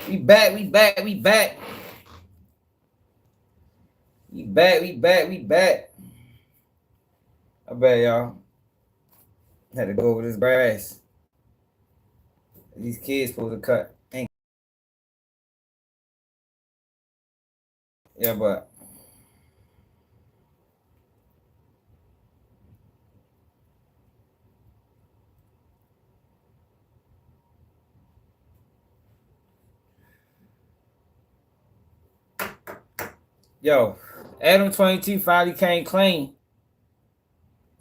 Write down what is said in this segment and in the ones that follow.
We back. We back. We back. We back. We back. We back. I bet y'all had to go over this grass. These kids supposed to cut. Ain't. Yeah, but yo, Adam 22 finally came clean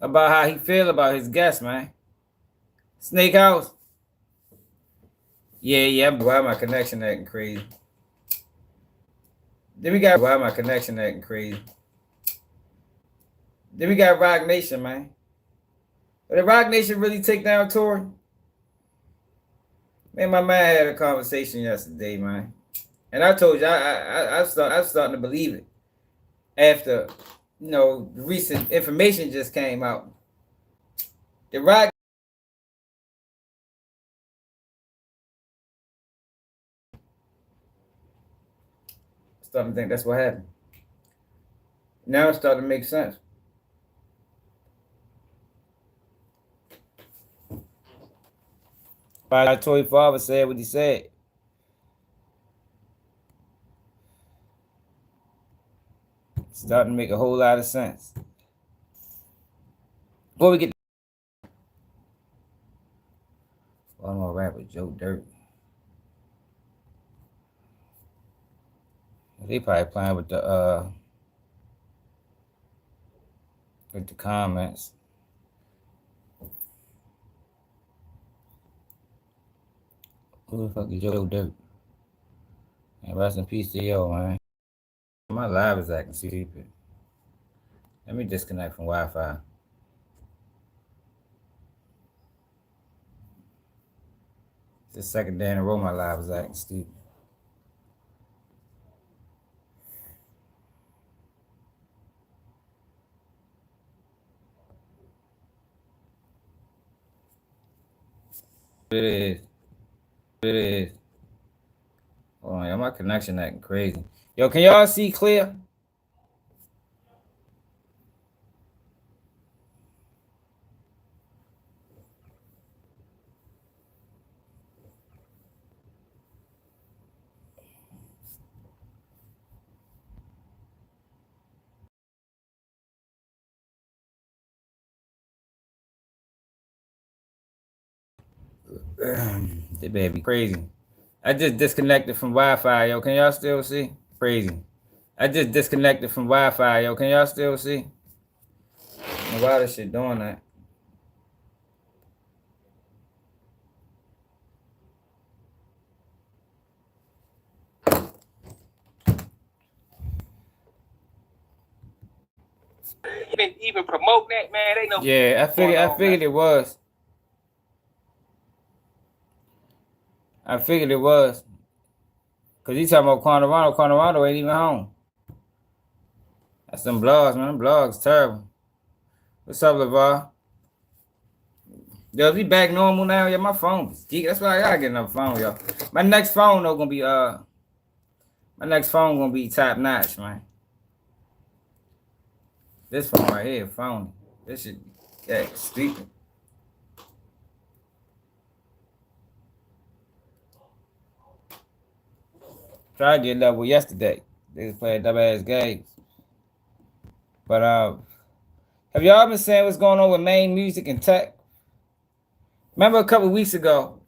about how he feel about his guest, man. Snake House. Yeah, why my connection acting crazy. Then we got why my connection acting crazy. Then we got Rock Nation, man. But did Rock Nation really take down Tory? Man, my man had a conversation yesterday, man. And I told you, I'm starting to believe it. After, recent information just came out. The Rock starting to think that's what happened. Now it's starting to make sense. Why Tory father said what he said. It's starting to make a whole lot of sense. Before we get one more rap with Joe Dirt. They probably playing with the comments. Who the fuck is Joe Dirt? And rest in peace to yo, man. My live is acting stupid. Let me disconnect from Wi-Fi. It's the second day in a row my live is acting stupid. It is. It is. Hold on, my connection acting crazy. Yo, can y'all see clear? They better be crazy. I just disconnected from Wi-Fi, yo. Can y'all still see? Crazy. I just disconnected from Wi-Fi, yo. Can y'all still see? And why this shit doing that? Even promote that, man. They know. Yeah, I figured it was. I figured it was. Cause you talking about Quantarano ain't even home. That's some blogs, man. Them blogs terrible. What's up, LeVar? Yo, if we back normal now, yeah, my phone is geek. That's why I gotta get another phone, yo. My next phone though gonna be top notch, man. This phone right here, phone. This shit, yeah, stupid. Tried to get level yesterday. They was playing dumbass games. But have y'all been saying what's going on with main music and tech? Remember a couple weeks ago,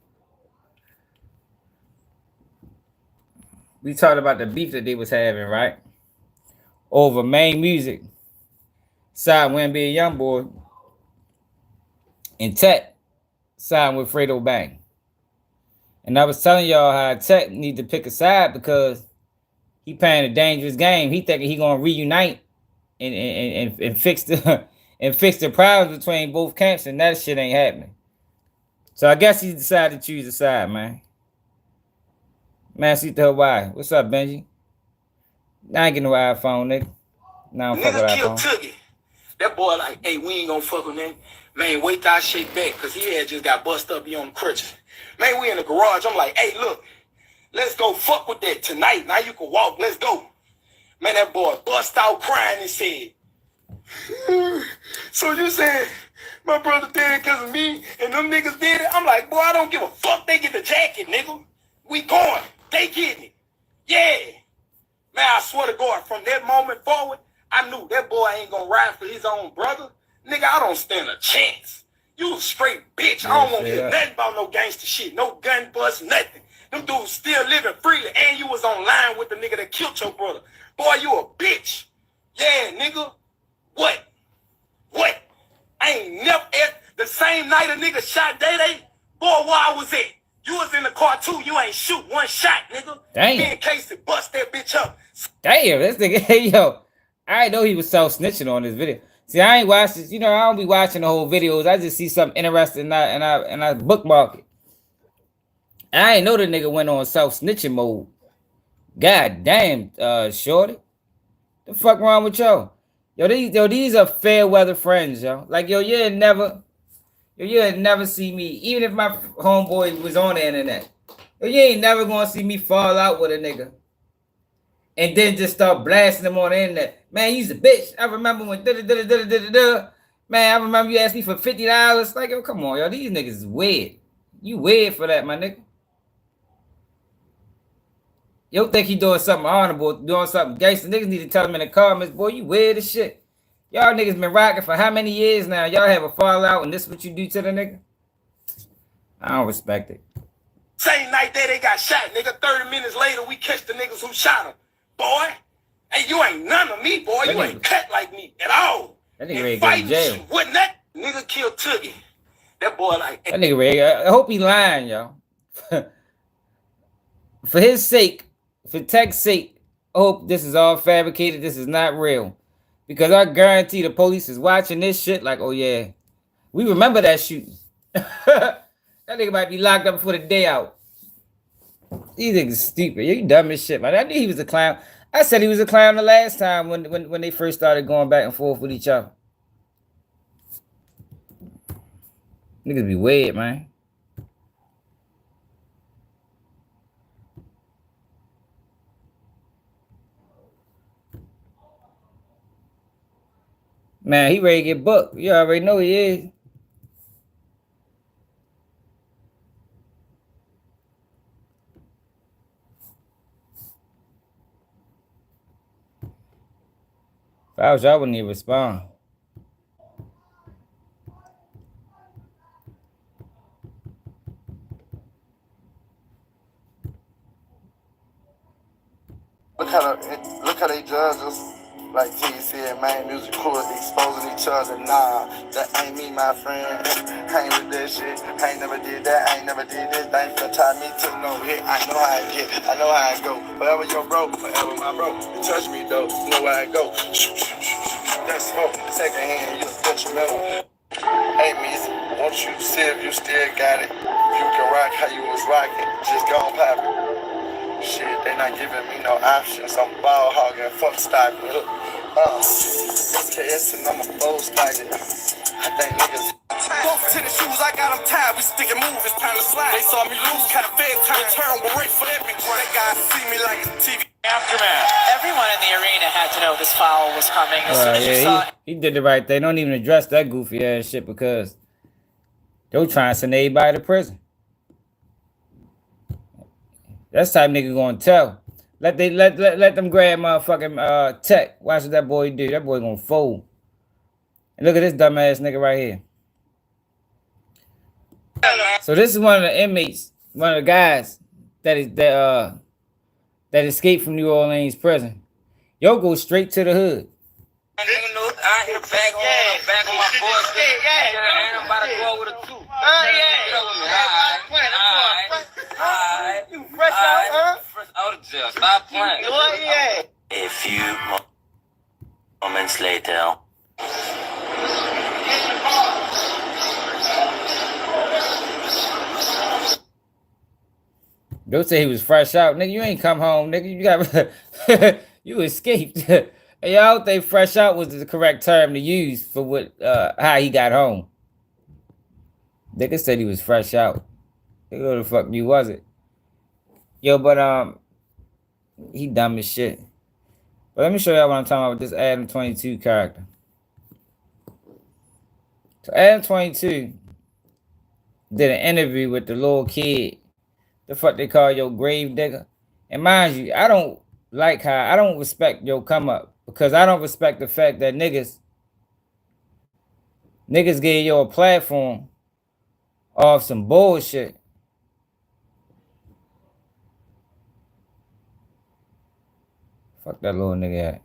we talked about the beef that they was having, right? Over main music. Side with be a young boy. And tech side with Fredo Bang. And I was telling y'all how tech need to pick a side because he playing a dangerous game. He thinking he gonna reunite and fix the and fix the problems between both camps, and that shit ain't happening. So I guess he decided to choose a side, man. Man, see to Hawaii. What's up, Benji? I ain't getting no iPhone, nigga. Now I'm fucking with iPhone. Toogie. That boy like, hey, we ain't gonna fuck with him. Man, wait till I shake back, cause he had just got bust up, he on the crutches. Man, we in the garage. I'm like, hey, look, Let's go fuck with that tonight. Now you can walk. Let's go. Man, that boy bust out crying and said, so you said my brother did it because of me and them niggas did it? I'm like, boy, I don't give a fuck. They get the jacket, nigga. We going. They getting it. Yeah. Man, I swear to God, from that moment forward, I knew that boy ain't gonna ride for his own brother. Nigga, I don't stand a chance. You a straight bitch. I don't want to hear nothing about no gangster shit. No gun bust, nothing. Them dudes still living freely, and you was online with the nigga that killed your brother. Boy, you a bitch. Yeah, nigga. What? I ain't never, the same night a nigga shot Day, boy, where I was at. You was in the car too. You ain't shoot one shot, nigga. Damn. Me and Casey bust that bitch up. Damn, this nigga, hey, yo. I didn't know he was self-snitching on this video. See, I ain't watched this. You know, I don't be watching the whole videos. I just see something interesting and I bookmark it. I ain't know the nigga went on self-snitching mode. God damn, shorty. The fuck wrong with y'all? Yo, these are fair weather friends, yo. Like, you'd never see me, even if my homeboy was on the internet. Yo, you ain't never gonna see me fall out with a nigga. And then just start blasting him on the internet. Man, he's a bitch. I remember when man, I remember you asked me for $50. Like, yo, come on, yo. These niggas is weird. You weird for that, my nigga. You think he doing something honorable, doing something gangster. Niggas need to tell him in the comments, boy, you weird as shit. Y'all niggas been rocking for how many years now? Y'all have a fallout and this what you do to the nigga? I don't respect it. Same night there they got shot, nigga. 30 minutes later, we catch the niggas who shot him. Boy, hey, you ain't none of me, boy. You ain't cut like me at all. That nigga ready to go to jail. Wasn't that nigga killed Toogie? That boy like... That nigga ready. I hope he lying, y'all. For his sake, for tech's sake, I hope this is all fabricated. This is not real. Because I guarantee the police is watching this shit like, oh yeah, we remember that shooting. That nigga might be locked up before the day out. These niggas stupid. You dumb as shit, man. I knew he was a clown. I said he was a clown the last time when they first started going back and forth with each other. Niggas be weird, man. Man, he ready to get booked. You already know he is. If I was y'all, I wouldn't even respond. Look how they judge us. Like T said, man, music cool, exposing each other. Nah, that ain't me, my friend. I ain't with that shit. I ain't never did that. I ain't never did this. They ain't finna tie me to no hit. I know how I get. I know how I go. Forever your bro, forever my bro. You touch me though, you know where I go. That's smoke. Second hand, you detrimental. Hey, Miss, won't you see if you still got it? If you can rock how you was rocking, just go on pop it. Shit, they not giving me no options. I'm ball hogging, fuck stock. SKS and I'm a full stocker. I think niggas. Both tennis shoes, I got them tied. We stick and move, it's time to slide. They saw me lose, kind of fed time. Turn, we'll wait for that big one. They guys see me like a TV. Aftermath. Everyone in the arena had to know this foul was coming. As soon as you saw it. He did the right thing. Don't even address that goofy ass shit because they were trying to send everybody to prison. That's the type nigga gonna tell. Let them grab motherfucking tech. Watch what that boy do. That boy gonna fold. And look at this dumbass nigga right here. So this is one of the inmates, one of the guys that escaped from New Orleans prison. Yo, go straight to the hood. I hit back on my boy. And I'm about to go with a 2. You fresh out, huh? Fresh out of jail. Stop playing. A few moments later. Don't say he was fresh out. Nigga, you ain't come home, nigga. You got you escaped. And y'all don't think fresh out was the correct term to use for what how he got home. Nigga said he was fresh out. Nigga, who the fuck you was it? Yo, but he dumb as shit. But let me show y'all what I'm talking about with this Adam 22 character. So Adam 22 did an interview with the little kid. The fuck they call your grave digger. And mind you, I don't respect your come up because I don't respect the fact that niggas gave you a platform off some bullshit. Fuck that little nigga at.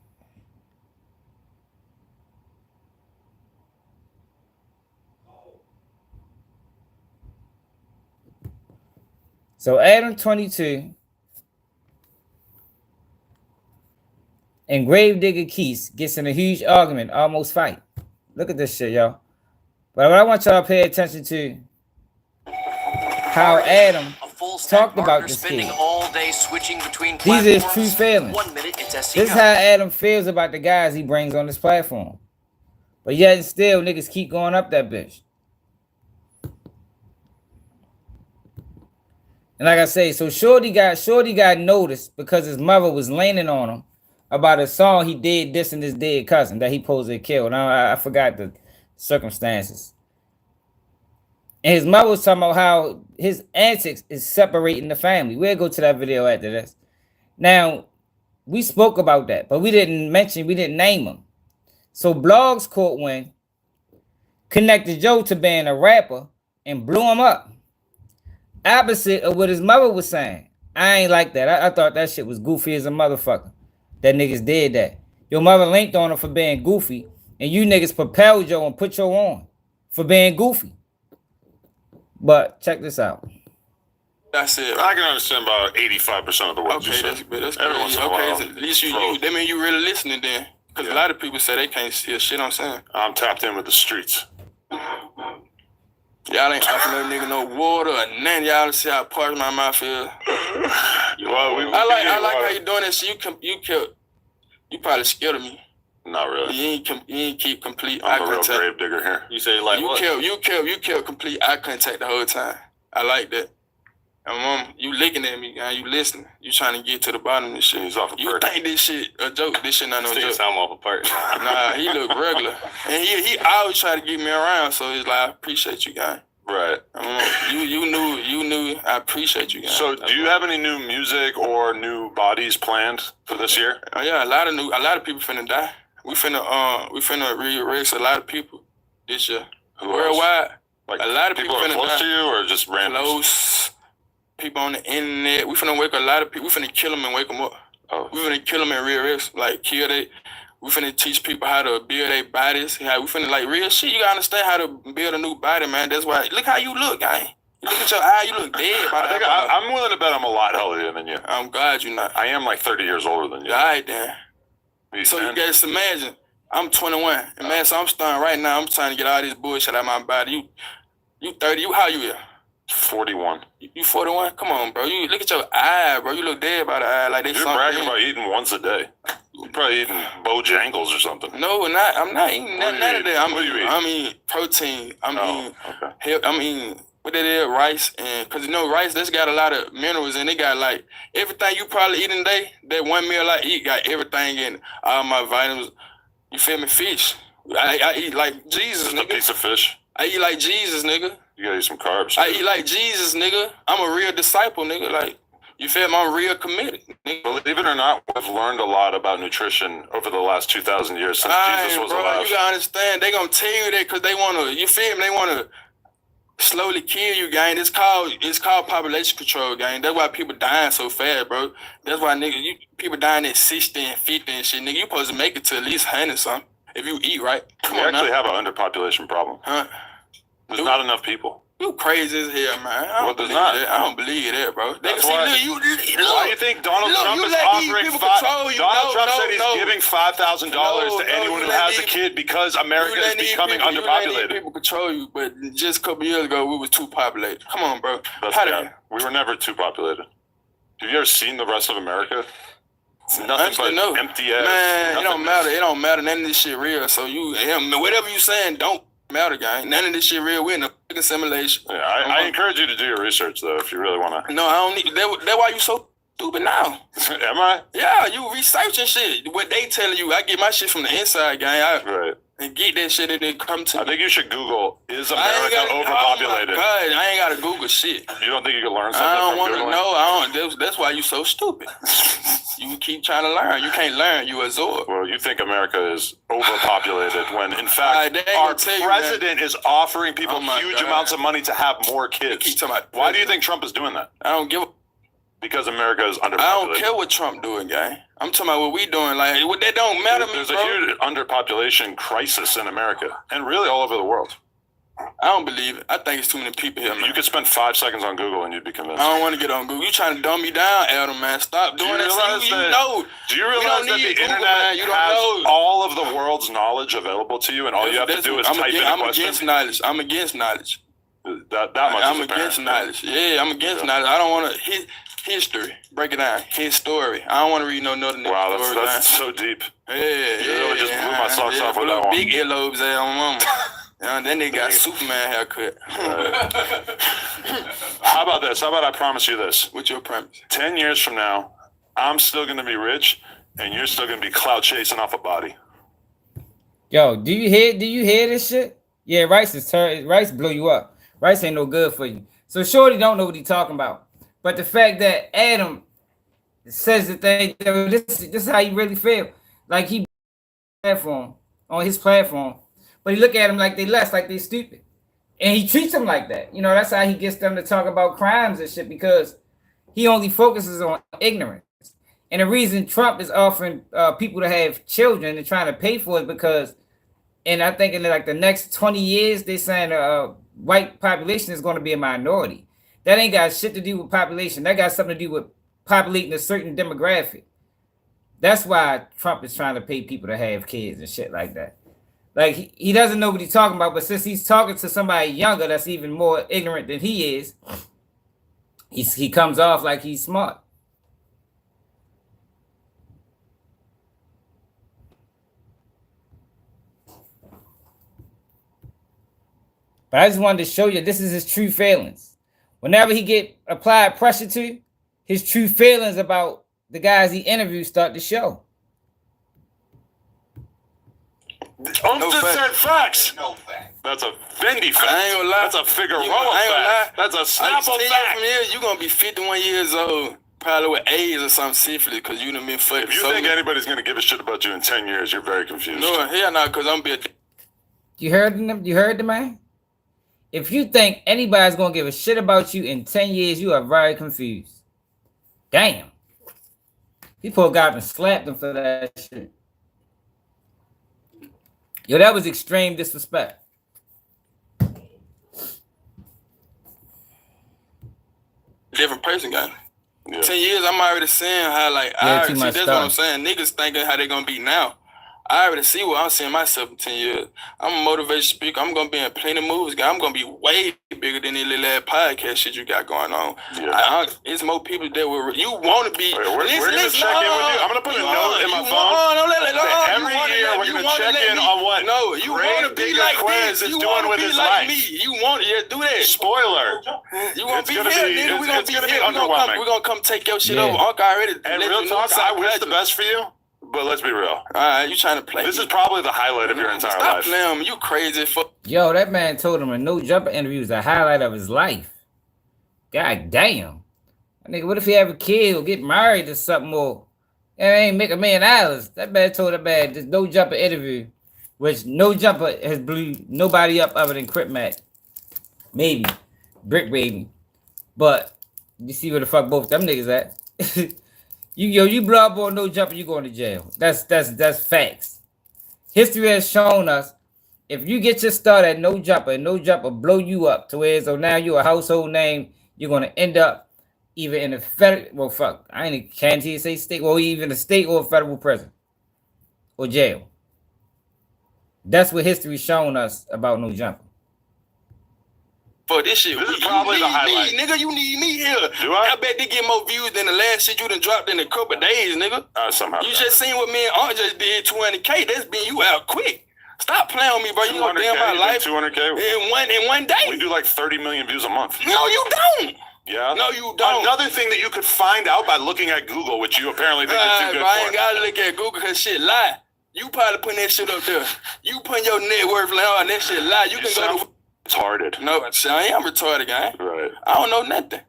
So Adam 22 and Gravedigger Keith gets in a huge argument, almost fight. Look at this shit, y'all. But what I want y'all to pay attention to how Adam talked about this kid. All day switching between These are his true feelings. 1 minute it's SEO. This is how Adam feels about the guys he brings on this platform. But yet and still, niggas keep going up that bitch. And like I say, so Shorty got noticed because his mother was leaning on him about a song he did dissing his dead cousin that he supposedly killed. Now I forgot the circumstances. And his mother was talking about how his antics is separating the family. We'll go to that video after this. Now, we spoke about that, but we didn't name him. So Blogs caught wind, connected Joe to being a rapper, and blew him up. Opposite of what his mother was saying. I ain't like that. I thought that shit was goofy as a motherfucker. That niggas did that. Your mother linked on him for being goofy, and you niggas propelled Joe and put Joe on for being goofy. But check this out. That's it. I can understand about 85% of the words you Okay, said. that's Every once in a while. at least you that mean you really listening then. Because a lot of people say they can't see a shit I'm saying. I'm tapped in with the streets. Y'all ain't offering that nigga no water or nothing. Y'all see how parched my mouth is. Well, I like how you doing that shit. You probably scared of me. Not really. You ain't keep complete I'm eye a real contact. grave digger here. You say like You what? kept complete eye contact the whole time. I like that. And mom, you looking at me, guy. You listening. You trying to get to the bottom of this shit. He's off a You perk. think this shit a joke? This shit not no joke. I'm off a part. Nah, he look regular. And he always try to get me around, so it's like, I appreciate you, guy. Right. You knew I appreciate you, guy. So, do you have any new music or new bodies planned for this year? Oh, yeah, a lot of people finna die. We finna re-erase a lot of people this year. Who Worldwide. Like a lot of people are finna close die. to you, or just random? Close. People on the internet. We finna wake a lot of people. We finna kill them and wake them up. Oh. We finna kill them and re-erase, like kill they. We finna teach people how to build their bodies. How we finna like real shit. You gotta understand how to build a new body, man. That's why. Look how you look, guy. Look at your eye. You look dead. I'm willing to bet I'm a lot healthier than you. I'm glad you're not. I am like 30 years older than you. All right, then. So man. you guys imagine, I'm 21. And man, so I'm starting right now. I'm trying to get all this bullshit out of my body. You 30. How you are? 41. You 41? Come on, bro. You look at your eye, bro. You look dead by the eye. Like they You're bragging about eating once a day. You're probably eating Bojangles or something. No, I'm not eating none of that. What do you eat? I'm eating protein. I'm eating what that is, rice, and because you know rice, that's got a lot of minerals and it got like everything you probably eat in a day. That one meal I eat got everything in all my vitamins. You feel me? Fish. I eat like Jesus, Just nigga. a piece of fish. I eat like Jesus, nigga. You gotta eat some carbs. I eat like Jesus, nigga. I'm a real disciple, nigga. Like, you feel me? I'm real committed, nigga. Believe it or not, we've learned a lot about nutrition over the last 2,000 years since Jesus was bro, alive. you gotta understand. They gonna tell you that because they wanna, you feel me? They wanna slowly kill you, gang. It's called population control, gang. That's why people dying so fast, bro. That's why people dying at 60 and 50 and shit, nigga. You supposed to make it to at least 100 something if you eat right. We actually have an underpopulation problem. Huh? There's not enough people. You crazy as hell, man. I don't believe that, bro. They That's can why. see, look, Why do you think Donald Trump is offering Donald Trump said he's giving $5,000 to anyone who has a kid because America is becoming underpopulated. People control you, but just a couple years ago we was too populated. Come on, bro. We were never too populated. Have you ever seen the rest of America? It's nothing but empty ass. Man, it don't matter. It don't matter. None of this shit real. So whatever you saying, don't matter, gang. None of this shit real. We're in a fucking simulation. Yeah, I encourage you to do your research, though, if you really want to. No, I don't need. That's why you so stupid now. Am I? Yeah, you researching shit. What they telling you, I get my shit from the inside, gang. Right. And get that shit and then come to me. I think you should Google, is America overpopulated? Oh my God, I ain't gotta Google shit. You don't think you can learn something I don't from want to Googling? know. I don't. That's why you so stupid. You keep trying to learn. You can't learn. You absorb. Well, you think America is overpopulated when, in fact, our president is offering people huge amounts of money to have more kids. Why do you think Trump is doing that? I don't give a... Because America is underpopulated. I don't care what Trump doing, gang. I'm talking about what we doing. Like, that don't matter to me, There's bro. a huge underpopulation crisis in America, and really all over the world. I don't believe it. I think it's too many people here, man. You could spend 5 seconds on Google and you'd be convinced. I don't want to get on Google. You trying to dumb me down, Adam, man. Stop doing that. Do you realize that the internet has all of the world's knowledge available to you, and all you have to do is type in a question? I'm against knowledge. That much I'm is against apparent. knowledge. Yeah, I'm against knowledge. I don't want to... History. Break it down. His story. I don't want to read no other nigga. Wow, story, that's so deep. Yeah, You really just blew my socks off with that one. Big earlobes there on mama. Then they got Superman haircut. How about this? How about I promise you this? What's your premise? 10 years from now, I'm still going to be rich, and you're still going to be clout chasing off a body. Yo, do you hear this shit? Yeah, Rice blow you up. Rice ain't no good for you. So Shorty don't know what he talking about. But the fact that Adam says the thing, this is how you really feel. Like he on his platform, but he look at him like they less, like they stupid. And he treats them like that. You know, that's how he gets them to talk about crimes and shit, because he only focuses on ignorance. And the reason Trump is offering people to have children and trying to pay for it because, and I think in like the next 20 years, they're saying white population is going to be a minority. That ain't got shit to do with population. That got something to do with populating a certain demographic. That's why Trump is trying to pay people to have kids and shit like that. Like, he doesn't know what he's talking about, but since he's talking to somebody younger that's even more ignorant than he is, he comes off like he's smart. But I just wanted to show you this is his true feelings. Whenever he get applied pressure to, his true feelings about the guys he interviews start to show. Said facts. No fact. That's a Fendi fact. I ain't gonna lie. That's a Figueroa I ain't gonna lie. fact. That's a Snapple fact. You're gonna be 51 years old, probably with AIDS or something syphilis, because you done been fucking. If you think anybody's gonna give a shit about you in 10 years, you're very confused. No, hell no, because I'm be a... You heard him? You heard the man? If you think anybody's gonna give a shit about you in 10 years, you are very confused. Damn. People got and slapped him for that shit. Yo, that was extreme disrespect. different person, guy. Yeah. 10 years, I'm already seeing how, like, Yeah, see, that's what I'm saying. Niggas thinking how they gonna be now. I already see what I'm seeing myself in 10 years. I'm a motivational speaker. I'm going to be in plenty of movies. I'm going to be way bigger than that little ass podcast shit you got going on. Yeah. It's more people that will... You want to be... We're going to check in with you. I'm going to put a note in my phone. Every year, we're going to check in on what you want to be like Quiz is doing with his life. You want to do that. Spoiler. You want to be here, nigga. We're going to be underwhelming. We're going to come take your shit over. Uncle already... And real talk, I wish the best for you. But let's be real. All right, you trying to play. This is probably the highlight of your entire life. Stop playing me. You crazy fuck. Yo, that man told him a no jumper interview is the highlight of his life. God damn. Nigga, what if he have a kid or get married or something more? And ain't make $1 million. That man told that man this no jumper interview, which no jumper has blew nobody up other than Crip Mac. Maybe. Brick Baby. But you see where the fuck both them niggas at. You blow up on no jumper, you going to jail. That's facts. History has shown us if you get your start at no jumper and no jumper blow you up to where so now you're a household name, you're gonna end up either in a federal can't say state, or even a state or a federal prison or jail. That's what history's shown us about no jumper. For this shit, this is probably the highlight. Nigga, you need me here. Do I? I bet they get more views than the last shit you done dropped in a couple days, nigga. Somehow. You just seen what me and Aunt just did, 200K. That's been you out quick. Stop playing with me, bro. You gonna damn my life. 200K in one day. We do like 30 million views a month. No, you don't. Yeah. No, you don't. Another thing that you could find out by looking at Google, which you apparently think is too good I for. ain't gotta look at Google because shit lie. You probably putting that shit up there. You putting your net worth on that shit lie. You can go to retarded. No, I am retarded, guy. Right. I don't know nothing.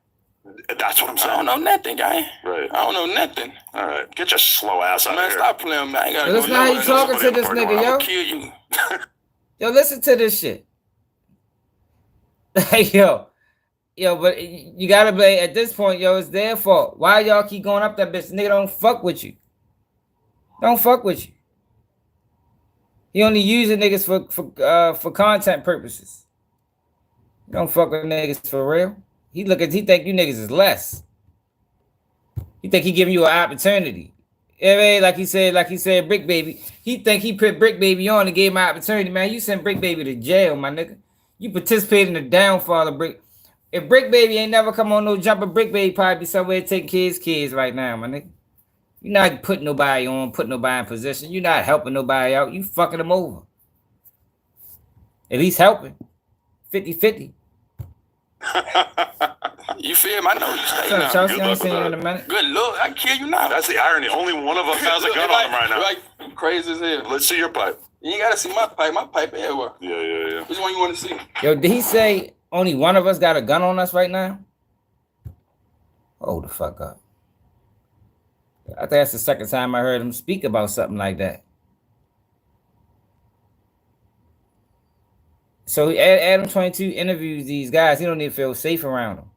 That's what I'm saying. I don't know nothing, guy. Right. I don't know nothing. All right. Get your slow ass out of Man, here. stop playing, man. I ain't gotta Listen how you talking to this nigga, yo. I'll kill you. Yo, listen to this shit. Yo, but you gotta be at this point, yo, it's their fault. Why y'all keep going up that bitch? Nigga don't fuck with you. Don't fuck with you. He only using niggas for content purposes. You don't fuck with niggas for real. He think you niggas is less. He think he giving you an opportunity. Like he said, Brick Baby. He think he put Brick Baby on and gave him an opportunity, man. You sent Brick Baby to jail, my nigga. You participated in the downfall of Brick. If Brick Baby ain't never come on no jumper, Brick Baby probably be somewhere taking kids right now, my nigga. You're not putting nobody on, putting nobody in position. You're not helping nobody out. You fucking them over. At least helping. 50-50. You feel me? I know you stay What's now. up, Chelsea? I ain't luck seen with you in that. a minute. Good look. I kill you now. That's the irony. Only one of us has a gun on him right now. Like crazy as hell. Let's see your pipe. You ain't gotta see my pipe. My pipe everywhere. Yeah. Which one you want to see? Yo, did he say only one of us got a gun on us right now? Hold the fuck up. I think that's the second time I heard him speak about something like that. So Adam 22 interviews these guys. He don't even feel safe around them.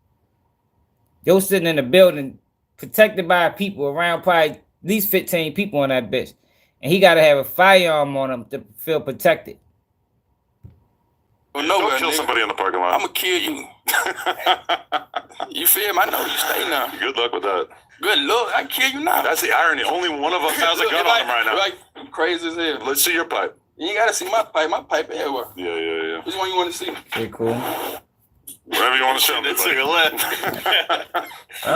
Yo sitting in the building, protected by people around probably at least 15 people on that bitch. And he got to have a firearm on him to feel protected. Well, Don't kill somebody in the parking lot. I'm going to kill you. You feel me? I know you stay now. Good luck with that. Good luck. I kill you now. That's the irony. Only one of us has a gun on him right now. Like crazy as hell. Let's see your pipe. You ain't got to see my pipe. My pipe everywhere. Yeah. Which one you want to see? Pretty cool. Wherever you want to show me. It's lit. I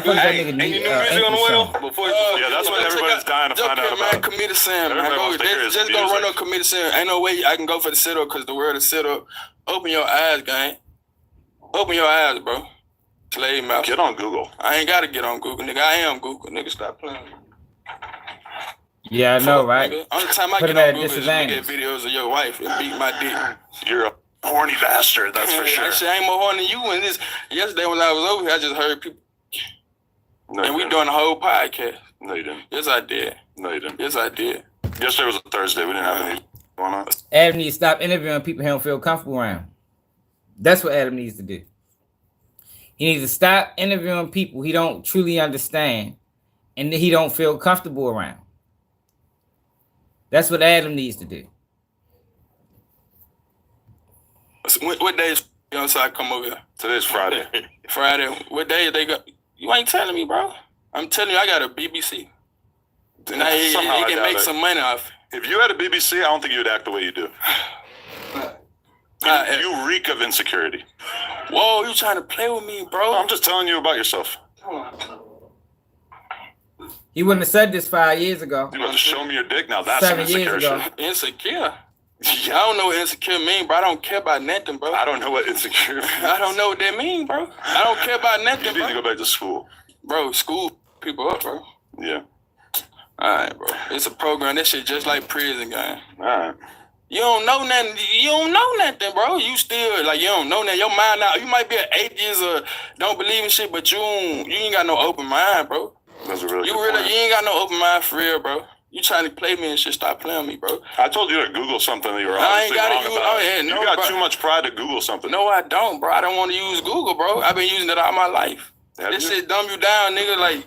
thought that nigga need music on the way song. before Yeah, that's what everybody's dying to find out about. Man, commit a sin, man. Everybody wants to hear his Just go music. run on commit a sin. Ain't no way I can go for the sit-up because the word is sit-up. Open your eyes, gang. Open your eyes, bro. Slave mouth. Get on Google. I ain't got to get on Google, nigga. I am Google. Nigga, stop playing. Yeah, I know, right? Nigga. Only time I Put get him at on a Google is to look disadvantage. at videos of your wife and beat my dick. You're a horny bastard, that's for sure. That shit ain't more horny than you. And this yesterday when I was over here, I just heard people. No, And you we didn't. doing the whole podcast. No, you didn't. Yes, I did. No, you didn't. Yes, I did. Yesterday was a Thursday. We didn't have any going on. Adam needs to stop interviewing people he don't feel comfortable around. That's what Adam needs to do. He needs to stop interviewing people he don't truly understand and that he don't feel comfortable around. That's what Adam needs to do. What day is I come over here? Today's Friday. Friday. What day they got? You ain't telling me, bro. I'm telling you, I got a BBC. And Somehow he I can doubt make it. some money off. If you had a BBC, I don't think you would act the way you do. You reek of insecurity. Whoa, you trying to play with me, bro? I'm just telling you about yourself. He wouldn't have said this 5 years ago. You have to show me your dick now. That's 7 some years insecure ago. shit. Insecure. I don't know what insecure mean, bro. I don't care about nothing, bro. I don't know what insecure means. I don't know what that mean, bro. I don't care about You nothing, need to bro. go back to school. Bro, school people up, bro. Yeah. All right, bro. It's a program. That shit just like prison, gang. All right. You don't know nothing. You don't know nothing, bro. You still like you don't know nothing. Your mind now. You might be an atheist or don't believe in shit, but you ain't got no open mind, bro. That's a really You good point. ain't got no open mind for real, bro. You trying to play me and shit? Stop playing with me, bro. I told you to Google something that you were I ain't obviously gotta wrong use- about. oh, yeah, You no, got bro. too much pride to Google something. No, I don't, bro. I don't want to use Google, bro. I've been using it all my life. Have This you? shit dumb you down, nigga. Like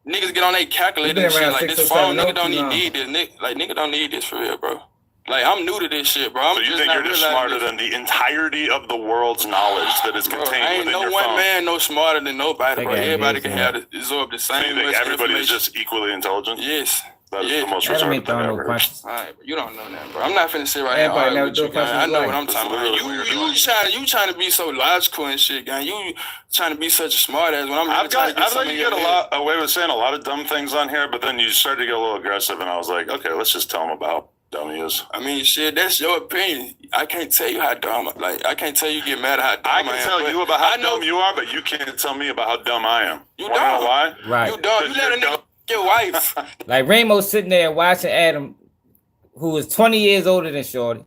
niggas get on their calculator You and been shit. around Like 6 this or phone, 7 nigga don't too even long. need this. Nigga don't need this for real, bro. Like I'm new to this shit, bro. I'm So you just think not you're just realizing smarter this. than the entirety of the world's knowledge that is Bro, contained ain't within no your one phone? man no smarter than nobody, bro. Think I Everybody agree can with have absorb the So same. you think much everybody is information. just equally intelligent? Yes. That is Yeah. the most Adam retarded ain't thing I've throwing ever no heard. punches. All right, bro. You don't know that, bro. I'm not finna sit right here Everybody arguing never with do you, a punch gang. in I his know life. what I'm talking about. You trying to be so logical and shit, gang. You trying to be such a smart ass when I'm really trying to get I've let something you in get your a head. lot away with saying a lot of dumb things on here, but then you started to get a little aggressive, and I was like, okay, let's just tell them about dumb he is. I mean, shit, that's your opinion. I can't tell you how dumb. Like, I can't tell you get mad at how dumb I can tell you about how dumb you are, but you can't tell me about how dumb I am. You dumb. Know why? Right. You dumb. You let a nigga your wife. Like Rainbow sitting there watching Adam, who is 20 years older than Shorty,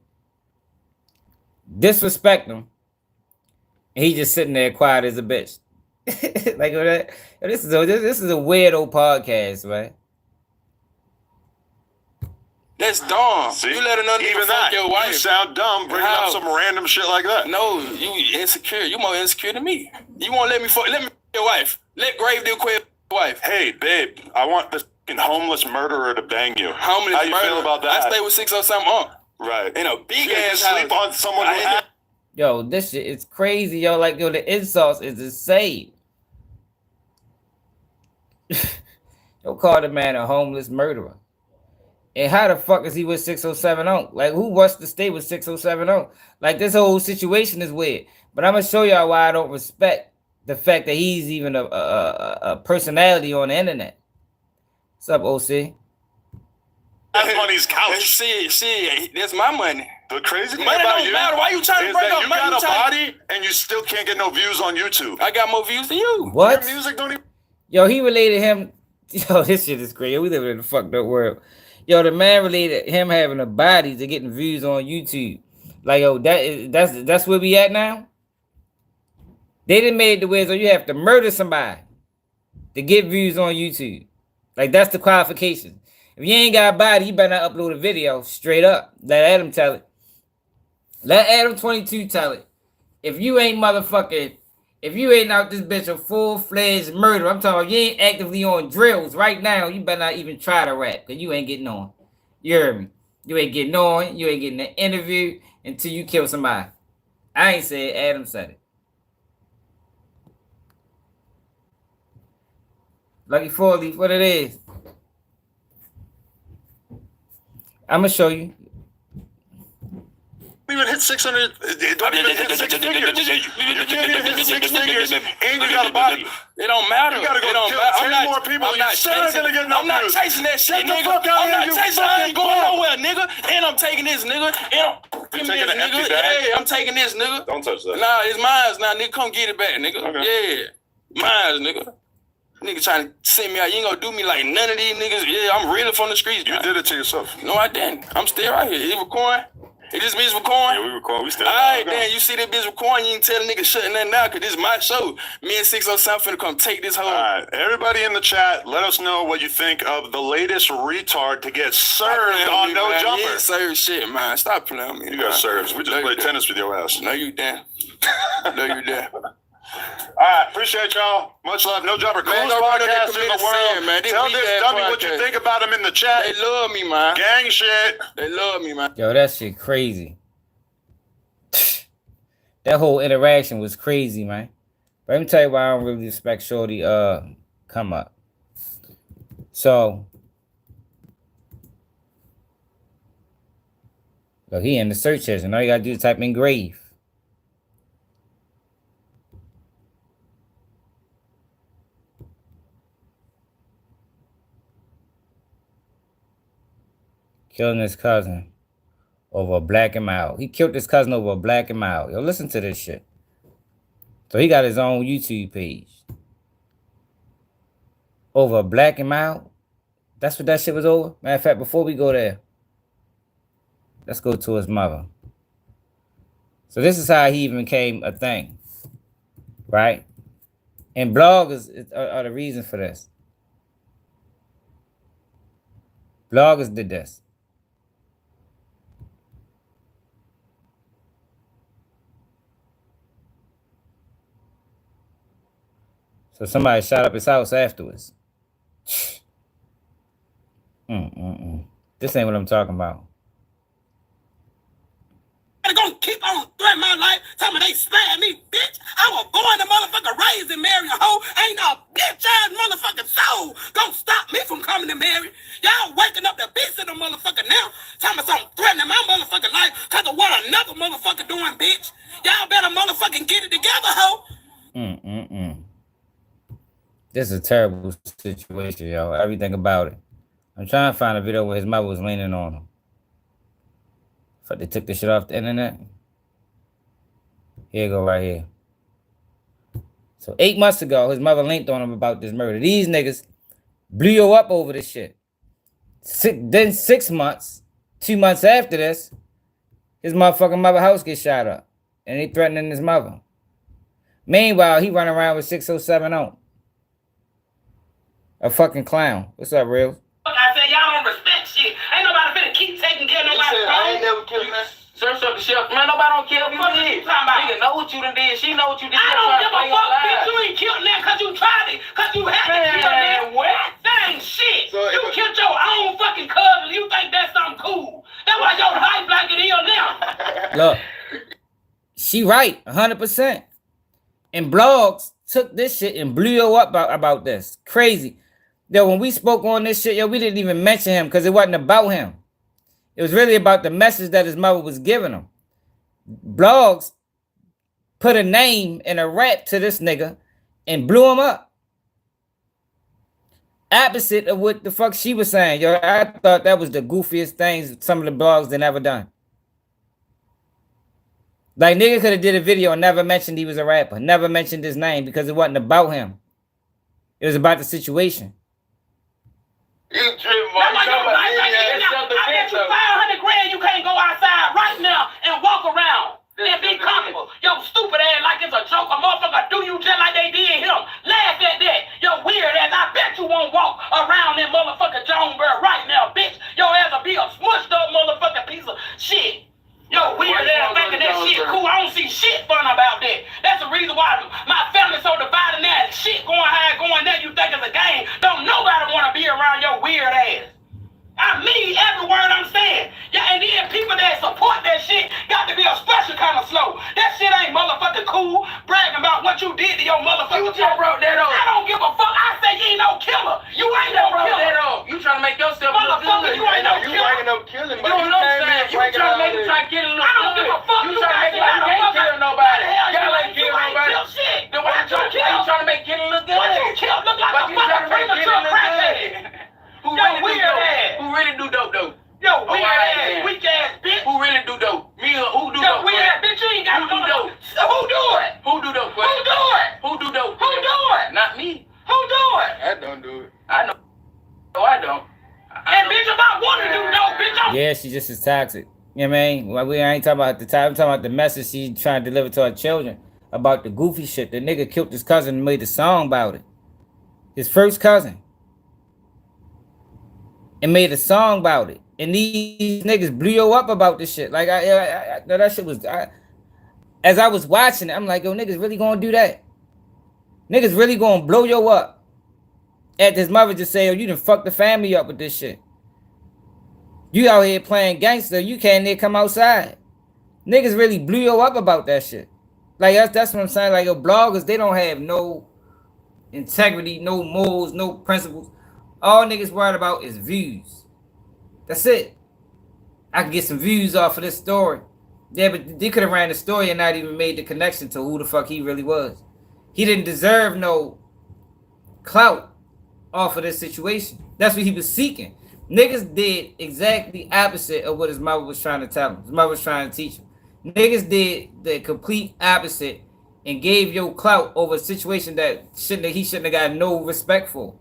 disrespect him, and he just sitting there quiet as a bitch. Like this is a weirdo podcast, right? That's dumb. See? You let another nigga fuck your wife. You sound dumb bringing up some random shit like that. No, you insecure. You more insecure than me. You won't let me fuck your wife. Let Grave Digger quit your wife. Hey, babe, I want this homeless murderer to bang you. Homeless How you feel about that? I stay with 607 on. Right. In a big ass sleep house. on someone who has... Yo, this shit is crazy, yo. Like, yo, the insults is insane. Don't call the man a homeless murderer. And how the fuck is he with 607 on? Like, who wants to stay with 607 on? Like, this whole situation is weird. But I'm gonna show y'all why I don't respect the fact that he's even a personality on the internet. What's up, OC? That's money's couch. Shit, that's my money. The crazy thing money about don't you matter. Why you trying to bring up you money? got a body and you still can't get no views on YouTube. I got more views than you. What? Your music don't even... Yo, he related him. Yo, this shit is crazy. We live in a fucked up world. Yo, the man related him having a body to getting views on YouTube. Like, yo, that's where we at now. They done made the way so you have to murder somebody to get views on YouTube. Like, that's the qualification. If you ain't got a body, you better not upload a video straight up. Let Adam tell it. Let Adam 22 tell it. If you ain't motherfucking, if you ain't out this bitch a full-fledged murderer, I'm talking about you ain't actively on drills right now, you better not even try to rap, because you ain't getting on. You heard me? You ain't getting on, you ain't getting an interview until you kill somebody. I ain't said it, Adam said it. Lucky 40, what it is. I'm going to show you. Don't even hit 600. Don't even hit 6 figures. You can't even hit 6 figures and you got a body. It don't matter. You gotta go kill 10 more people. You're not gonna get no views. I'm not chasing that shit, Get the nigga. fuck out I'm of not here, chasing. you I ain't going fucking nowhere, nigga. And I'm taking this, nigga. And You taking an empty bag? Hey, I'm taking this, nigga. Don't touch that. Nah, it's mine now, nigga. Come get it back, nigga. Okay. Yeah, mine, nigga. Nigga trying to send me out. You ain't gonna do me like none of these niggas. Yeah, I'm really from the streets. You did it to yourself. No, I didn't. I'm still right here. He recording. Is this bitch recording? Yeah, we recording. We still. All right, then. You see that bitch recording, you ain't tell the nigga shutting nothing out, because this is my show. Me and 607 finna come take this whole... All right, everybody in the chat, let us know what you think of the latest retard to get served on No Jumper. You ain't served shit, man. Stop playing with me. You got served. We just played tennis with your ass. No, you didn't. No, you didn't. All right, appreciate y'all. Much love. No Jumper, coolest podcast in the world. Man. Tell this dummy what you think about him in the chat. They love me, man. Gang shit. They love me, man. Yo, that shit crazy. That whole interaction was crazy, man. But let me tell you why I don't really respect Shorty come up. So look, he in the search engine. All you gotta do is type in grave. Killing his cousin over a black and mild. He killed his cousin over a black and mild. Yo, listen to this shit. So he got his own YouTube page. Over a black and mild? That's what that shit was over? Matter of fact, before we go there, let's go to his mother. So this is how he even became a thing. Right? And bloggers are the reason for this. Bloggers did this. So somebody shot up his house afterwards. This ain't what I'm talking about. They're gonna keep on threatening my life, telling me they spared me, bitch. I was born to motherfucker raised and marry a hoe. Ain't no bitch ass motherfucking soul gonna stop me from coming to marry. Y'all waking up the beast of the motherfucker now, telling me something threatening my motherfucking life because of what another motherfucker doing, bitch. Y'all better motherfucking get it together, hoe. This is a terrible situation, yo. Everything about it. I'm trying to find a video where his mother was leaning on him. Fuck, they took this shit off the internet. Here you go, right here. So 8 months ago, his mother linked on him about this murder. These niggas blew you up over this shit. Then 6 months, 2 months after this, his motherfucking mother house gets shot up. And he threatening his mother. Meanwhile, he running around with 607 on. A fucking clown. What's up, Real? I said, y'all don't respect shit. Ain't nobody finna keep taking care of nobody. I ain't never killed man. Search up the shelf. Man, nobody don't care what you did. Nigga know what you done did. She know what you did. I don't give a fuck, bitch. You ain't killed them because you tried it. Because you had to kill them. What? That ain't shit. So you killed your own fucking cousin. You think that's something cool. That's why your life like it is now. Look. She right. 100%. And blogs took this shit and blew you up about this. Crazy. Yo, when we spoke on this shit, yo, we didn't even mention him because it wasn't about him. It was really about the message that his mother was giving him. Blogs put a name and a rap to this nigga and blew him up. Opposite of what the fuck she was saying. Yo, I thought that was the goofiest things some of the blogs they ever done. Like, nigga could have did a video and never mentioned he was a rapper. Never mentioned his name because it wasn't about him. It was about the situation. You tripping, boy. I bet you 500 grand you can't go outside right now and walk around and be comfortable. Yo, stupid ass like it's a joke. A motherfucker do you just like they did him. Laugh at that. Yo, weird ass. I bet you won't walk around that motherfucker Jonesboro right now, bitch. Your ass will be a smushed up motherfucking piece of shit. Yo, weird ass thinking that shit cool. I don't see shit fun about that. That's the reason why my family's so divided now. Shit going high, going there, you think it's a game. Don't nobody want to be around your weird ass. I mean every word I'm saying. Yeah, and then people that support that shit got to be a special kind of slow. That shit ain't motherfucking cool. Bragging about what you did to your motherfucker. You just wrote that up. I don't give a fuck. I say you ain't no killer. You ain't no killer. That up. You trying to make yourself look good. You ain't no killer. You ain't no killing. You don't understand. You trying to make it try to get it look good. I don't give a fuck. You trying to make it like you ain't killing nobody. Y'all ain't killing nobody. Then why you trying to make killing look good? What you kill look like a fucking premature crackhead. Who really do dope though? Yo, weird ass, weak ass bitch. Who really do dope? Me or who do dope? Yo, weird ass bitch, you ain't got who do dope? Who do it? Who do dope? Who do it? Who do dope? Who do it? Not me. Who do it? I don't do it. I know. No, I don't. And bitch, if I want to do dope, bitch, yeah, she just is toxic. You know what I mean? Well, we ain't talking about the time. I'm talking about the message she trying to deliver to her children about the goofy shit. The nigga killed his cousin and made a song about it. His first cousin. And made a song about it. And these niggas blew you up about this shit. Like, that shit was... as I was watching it, I'm like, yo, niggas really gonna do that? Niggas really gonna blow you up? At his mother just say, yo, you done fucked the family up with this shit. You out here playing gangster, you can't even come outside. Niggas really blew you up about that shit. Like, that's what I'm saying. Like, yo, bloggers, they don't have no integrity, no morals, no principles. All niggas worried about is views. That's it. I can get some views off of this story. Yeah, but they could have ran the story and not even made the connection to who the fuck he really was. He didn't deserve no clout off of this situation. That's what he was seeking. Niggas did exactly opposite of what his mother was trying to tell him. His mother was trying to teach him. Niggas did the complete opposite and gave your clout over a situation that he shouldn't have got no respect for.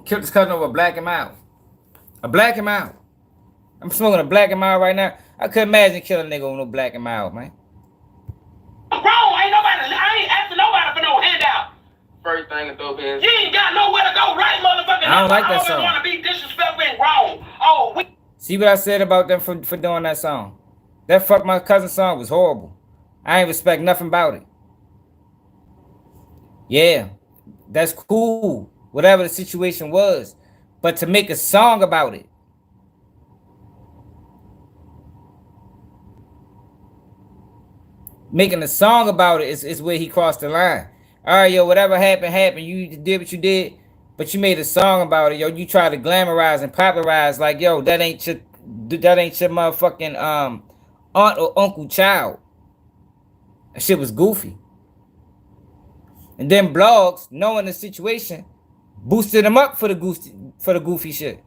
Killed his cousin over a black and mild. A black and mild. I'm smoking a black and mild right now. I couldn't imagine killing a nigga over no black and mild, man. Wrong. I ain't asking nobody for no handout. First thing to throw is you ain't got nowhere to go, right, motherfucker? I don't like that song. Want to be disrespectful and wrong. Oh, see what I said about them for doing that song? That Fuck My Cousin song was horrible. I ain't respect nothing about it. Yeah, that's cool. Whatever the situation was. But to make a song about it. Making a song about it is where he crossed the line. All right, yo, whatever happened. You did what you did. But you made a song about it, yo. You tried to glamorize and popularize like, yo, that ain't your motherfucking aunt or uncle child. That shit was goofy. And then blogs, knowing the situation, boosted him up for the goofy shit.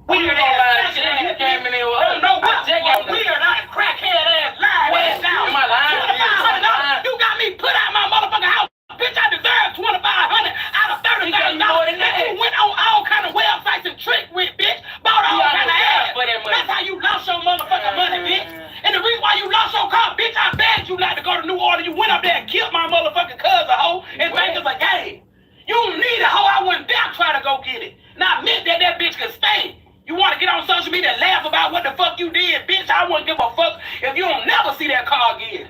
Weird ass shit. You came in there with no weird ass crackhead ass lying ass down. Am I lying? You got me put out my motherfucking house. Bitch, I deserve $2,500 out of $30,000. You went on all kind of websites and tricked with, bitch. Bought all kind of ass. That's how you lost your motherfucking money, bitch. And the reason why you lost your car, bitch, I begged you not to go to New Orleans. You went up there and killed my motherfucking cousin, hoe, and think it's a game. You don't need a hoe. I wouldn't dare try to go get it. Now, I meant that bitch could stay. You want to get on social media and laugh about what the fuck you did, bitch? I wouldn't give a fuck if you don't never see that car again.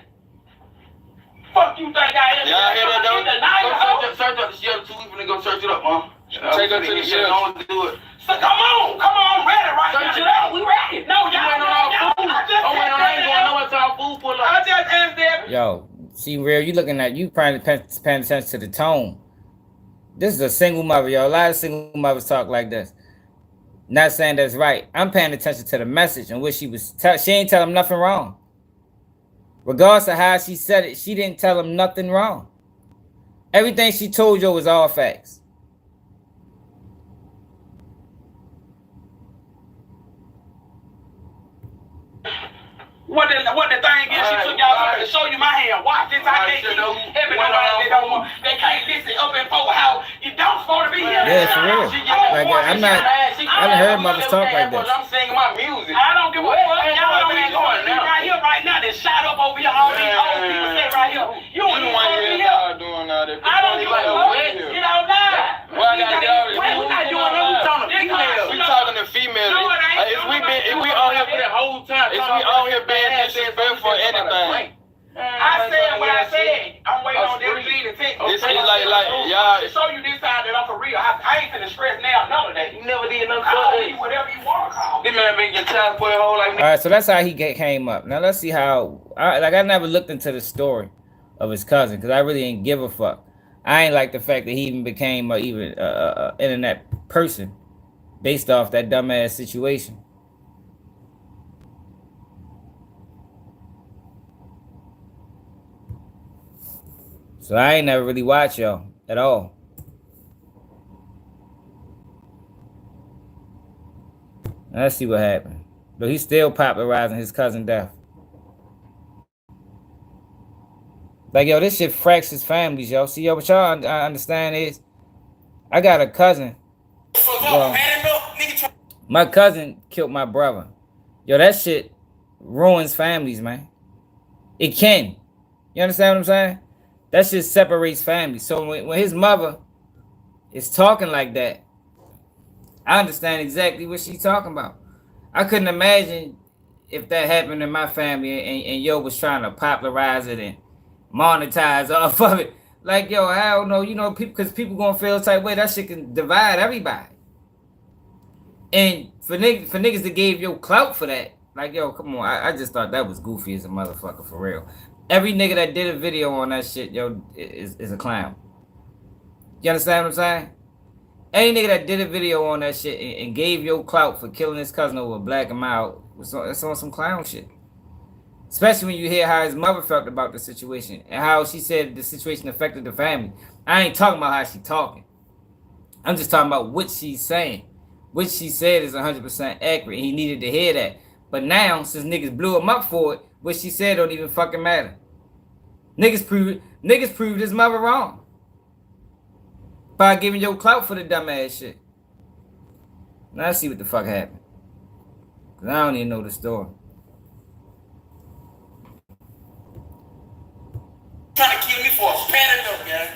Fuck you think I am? Y'all hear that though? Go search up the shelter too. We finna go search it up, man. Take her to the shelter. Don't do it. So come on, ready right now. Search it up. We ready. No, y'all ain't on our food. I ain't going nowhere till our food pull up. I just asked them. Yo, see, Real, you looking at you paying attention to the tone. This is a single mother, yo. A lot of single mothers talk like this. Not saying that's right. I'm paying attention to the message and what she was. She ain't tell him nothing wrong. Regardless of how she said it, she didn't tell him nothing wrong. Everything she told you was all facts. What the thing is, she took y'all to show you my hand. Watch this, I can't keep having nobody they can't listen up in Fort House. You don't supposed to be here. Yeah, for real. Like, I done heard mothers talk like this. I'm singing my music. I don't give a fuck. Y'all don't even going right here right now. They shot up over here. All these old people sit right here. You don't even want to be here. I don't give a fuck. Get out now. We're not doing that. We talking to females. If we on here for the whole time, if we on here being disrespectful for anything. I said what I said. I'm waiting on them to text. This is like y'all. To show you this time that I'm for real. I ain't finna stress now none of that. You never did nothing. I'll do whatever you want to call. This man been getting time for a whole like me. All right, so that's how he came up. Now let's see how. I never looked into the story of his cousin because I really ain't give a fuck. I ain't like the fact that he even became even internet person based off that dumbass situation. So I ain't never really watched y'all at all. Now let's see what happened. But he's still popularizing his cousin death. Like, yo, this shit fractures families, yo. See, yo, what y'all understand is, I got a cousin. Well, my cousin killed my brother. Yo, that shit ruins families, man. It can. You understand what I'm saying? That shit separates families. So when his mother is talking like that, I understand exactly what she's talking about. I couldn't imagine if that happened in my family and yo was trying to popularize it and monetize off of it. Like, yo, I don't know, you know, because people gonna feel the type way. That shit can divide everybody. And for niggas that gave yo clout for that, like, yo, come on, I just thought that was goofy as a motherfucker, for real. Every nigga that did a video on that shit, yo, is a clown. You understand what I'm saying? Any nigga that did a video on that shit and gave yo clout for killing his cousin over black him out, it's on some clown shit. Especially when you hear how his mother felt about the situation and how she said the situation affected the family. I ain't talking about how she talking. I'm just talking about what she's saying. What she said is 100% accurate. He needed to hear that. But now, since niggas blew him up for it, what she said don't even fucking matter. Niggas proved his mother wrong by giving yo clout for the dumbass shit. Now let's see what the fuck happened. Cause I don't even know the story. Trying to kill me for a pan of milk, man.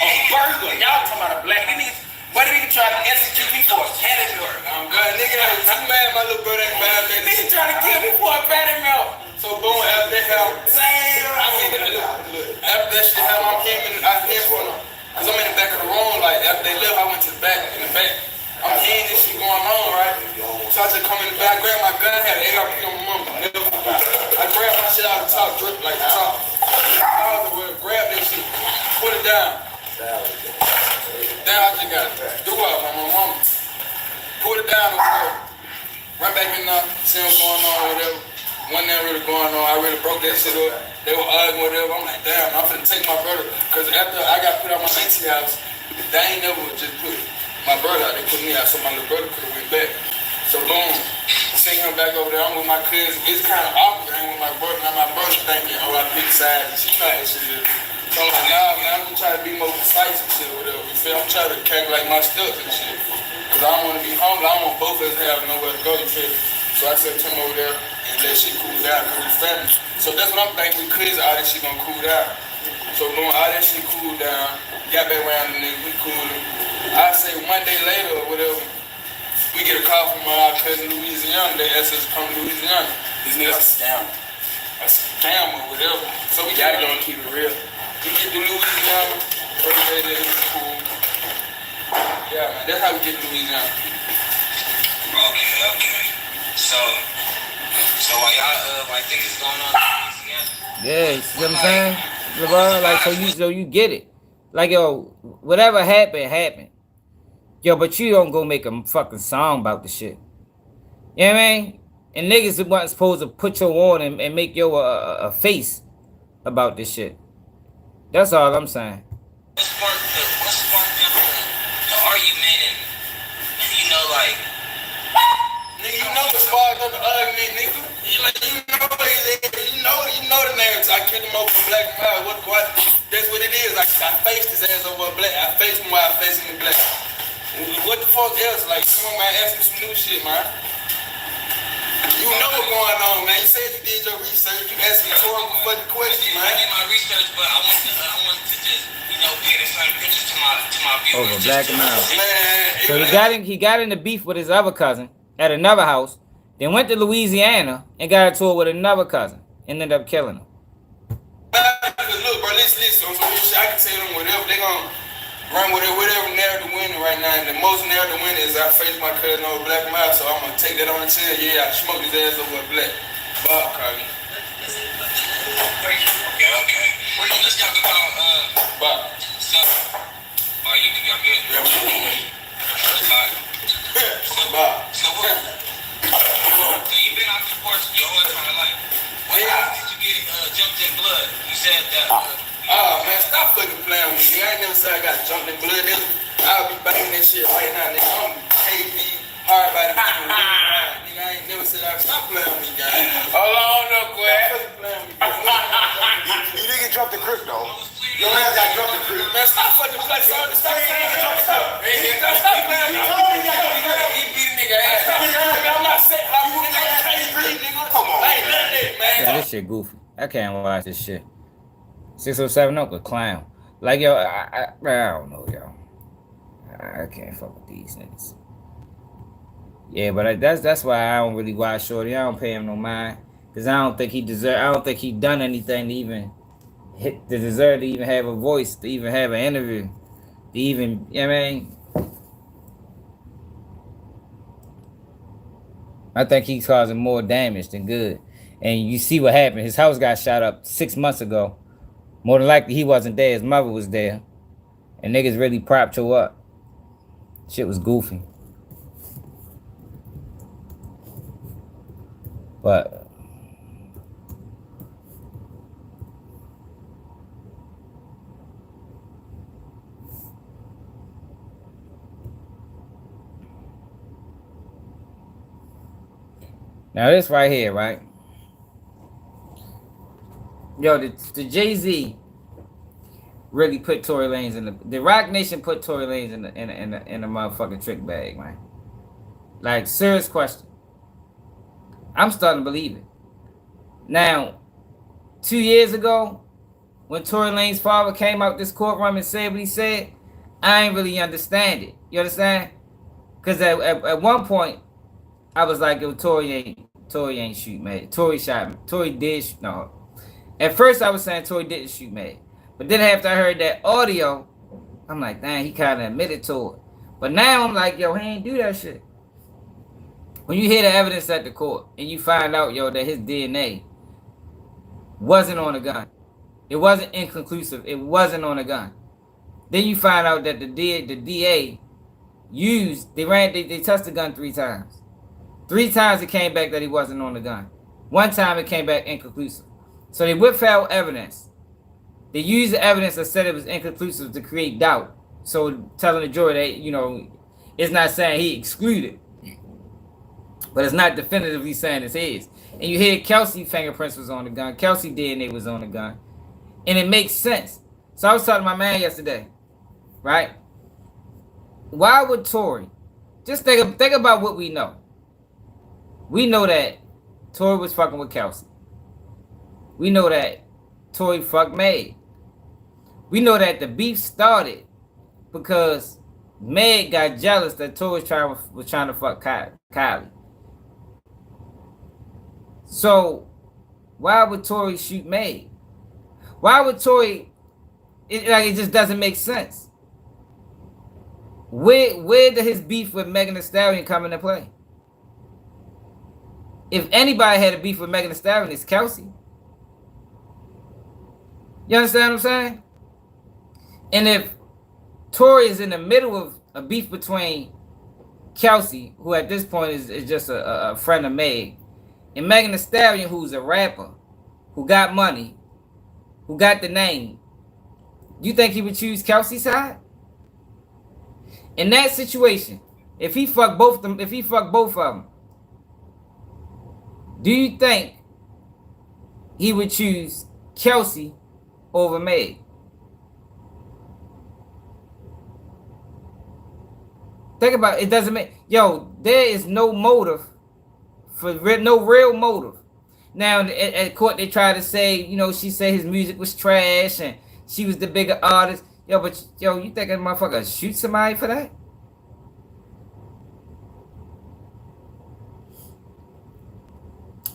A burger. Y'all talking about a black nigga. Why did nigga try to execute me for a pan of milk? I'm good, nigga. I'm mad my little brother ain't bad, man. Nigga trying to kill me for a pan of milk. So boom, after that happened, after that shit happened, I came in for them. Cause I'm in the back of the room, like after they left, I went to the back, in the back. I'm hearing this shit going on, right? So I just come in the back, grab my gun, had an ARP on my mama. I grabbed my shit out of the top, drip like the top. I was able to grab that shit, put it down. Then I just got threw up on my mama. Put it down, run back in there, see what's going on, whatever. Wasn't that really going on? I really broke that shit up. They were arguing, whatever. I'm like, damn, I'm finna take my brother. Because after I got put out my auntie house, they ain't never just put my brother out. They put me out, so my little brother could have went back. So boom, seen him back over there. I'm with my cousin. It's kind of awkward. I ain't with my brother. Now my brother thinking, oh, I pick sides and shit. You know how that shit is. So I'm like, nah, man, I'm gonna try to be more precise and shit or whatever. You feel? I'm trying to calculate my steps and shit. Cause I don't want to be homeless. I don't want both of us to have nowhere to go. You feel? So I sent him over there and let shit cool down because we family. So that's what I'm thinking. We cousins, all that shit gonna cool down. So doing all that shit cool down, got back around the nigga, we coolin'. I say one day later or whatever, we get a call from our cousin Louisiana. They asked us to come to Louisiana. This nigga's a scam or whatever. So we gotta go and keep it real. We get to Louisiana, first day there, it was cool. Yeah, man, that's how we get to Louisiana. Okay. So while y'all like things is going on in Louisiana. Yeah, you see what I'm saying? LeBron, like so you get it. Like yo, whatever happened. Yo, but you don't go make a fucking song about the shit. You know what I mean? And niggas wasn't supposed to put you on and make you a face about this shit. That's all I'm saying. What sparked the argument and you know like nigga, you know what sparked up the argument, nigga. You know the names. I kicked him over from black and white. What? That's what it is. I faced his ass over black. I faced him while I faced him in black. What the fuck else? Like, come on, man, ask me some new shit, man. You know what's going on, man. You said you did your research. You asked me 12 fucking questions, man. I did my research, but I want to just, paint a certain picture to my viewers. Over black and white. Man, so he got into beef with his other cousin at another house. Then went to Louisiana and got into it with another cousin. And ended up killing him. Look, bro, listen. On some shit, I can tell them whatever. They gonna run with whatever narrative winning right now. And the most narrative winning is I face my cousin over black and white. So I'm gonna take that on the chin. Yeah, I smoked his ass over black. Bob Carter. Okay. Let's talk about Bob. So, you think I'm good? Bob. So you've been out the sports your whole entire life. When did you get jumped in blood? You said that. Oh man, stop fucking playing with me. I ain't never said I got jumped in blood. I'll be banging that shit right now, nigga. I'm KB, hard by the people. Nigga, I ain't never said I stop playing with me, guys. Hold on, no, Quay. You didn't get jumped in Chris, though. Your man got jumped in Chris. Man, stop fucking playing. Stop playing with me. Stop playing with me. He beat a nigga ass. I'm not saying how you nigga. Come on. I ain't none of that, man. Yeah, this shit goofy. I can't watch this shit. 607 Uncle Clown. Like, yo, I don't know, yo. I can't fuck with these niggas. Yeah, but that's why I don't really watch Shorty. I don't pay him no mind. Because I don't think he done anything to even deserve to even have a voice, to even have an interview. To even, you know what I mean? I think he's causing more damage than good. And you see what happened. His house got shot up 6 months ago. More than likely, he wasn't there. His mother was there. And niggas really propped her up. Shit was goofy. But now this right here, right? Yo, the Jay-Z really put Tory Lanez in the Rock Nation put Tory Lanez in the motherfucking trick bag, man. Like, serious question. I'm starting to believe it. Now, 2 years ago, when Tory Lanez's father came out this courtroom and said what he said, I ain't really understand it. You understand? Because at one point, I was like, yo, Tory ain't shoot, man. Tory shot me. Tory did shoot. No. At first, I was saying Tory didn't shoot, man. But then after I heard that audio, I'm like, dang, he kind of admitted to it. But now I'm like, yo, he ain't do that shit. When you hear the evidence at the court and you find out, yo, that his DNA wasn't on a gun. It wasn't inconclusive. It wasn't on a gun. Then you find out that the DA used, they touched the gun 3 times. 3 times it came back that he wasn't on the gun. 1 time it came back inconclusive. So they withheld evidence. They used the evidence that said it was inconclusive to create doubt. So telling the jury that, you know, it's not saying he excluded. but it's not definitively saying it's his. And you hear Kelsey fingerprints was on the gun. Kelsey DNA was on the gun. And it makes sense. So I was talking to my man yesterday, right? Why would Tory, just think about what we know. We know that Tory was fucking with Kelsey. We know that Tory fucked Meg. We know that the beef started because Meg got jealous that Tory was trying to fuck Kylie. So why would Tory shoot Meg? Why would Tory? It just doesn't make sense. Where did his beef with Megan Thee Stallion come into play? If anybody had a beef with Megan Thee Stallion, it's Kelsey. You understand what I'm saying? And if Tory is in the middle of a beef between Kelsey, who at this point is just a friend of Meg, and Megan Thee Stallion, who's a rapper, who got money, who got the name, you think he would choose Kelsey's side? In that situation, if he fucked both of them, do you think he would choose Kelsey over Meg? Think about it. It doesn't make there is no motive for no real motive. Now at court they try to say, she said his music was trash and she was the bigger artist. But you think a motherfucker shoot somebody for that?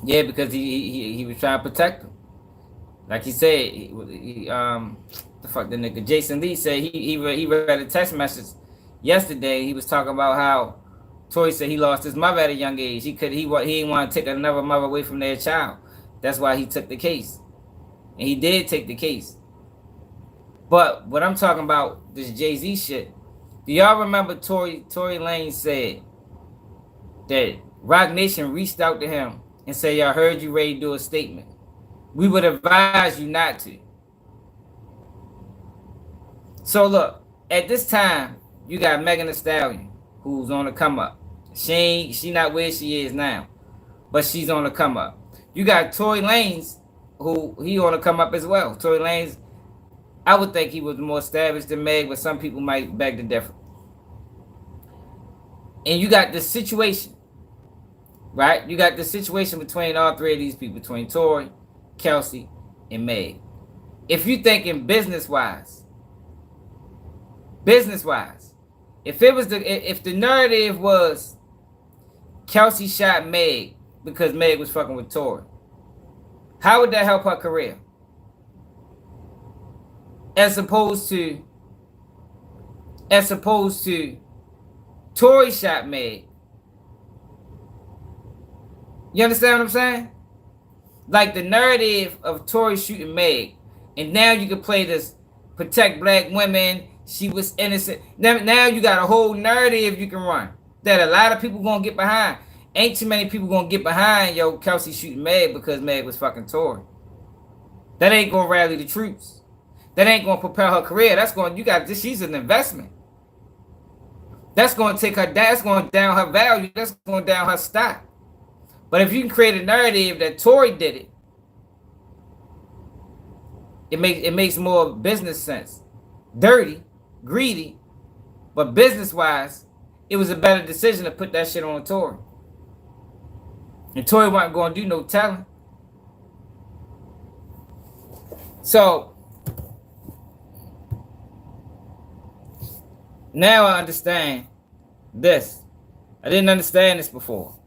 Yeah, because he was trying to protect him. Like he said, the fuck the nigga Jason Lee said he read a text message yesterday. He was talking about how Tory said he lost his mother at a young age. He didn't want to take another mother away from their child. That's why he took the case, and he did take the case. But what I'm talking about, this Jay-Z shit. Do y'all remember Tory Lanez said that Roc Nation reached out to him and said, "Y'all heard you ready to do a statement. We would advise you not to." So look, at this time, you got Megan Thee Stallion, who's on the come up. She not where she is now, but she's on the come up. You got Tory Lanez, who he on the come up as well. Tory Lanez, I would think he was more established than Meg, but some people might beg to differ. And you got this situation, right? You got the situation between all three of these people, between Tory, Kelsey, and Meg. If you thinking business-wise, if the narrative was Kelsey shot Meg because Meg was fucking with Tory, how would that help her career? As opposed to Tory shot Meg. You understand what I'm saying? Like the narrative of Tory shooting Meg, and now you can play this protect black women. She was innocent. Now you got a whole narrative you can run that a lot of people gonna get behind. Ain't too many people gonna get behind Kelsey shooting Meg because Meg was fucking Tory. That ain't gonna rally the troops. That ain't gonna propel her career. She's an investment. That's gonna take her down. That's gonna down her value. That's gonna down her stock. But if you can create a narrative that Tory did it, it makes more business sense. Dirty, greedy, but business-wise, it was a better decision to put that shit on Tory. And Tory wasn't going to do no telling. So, now I understand this. I didn't understand this before.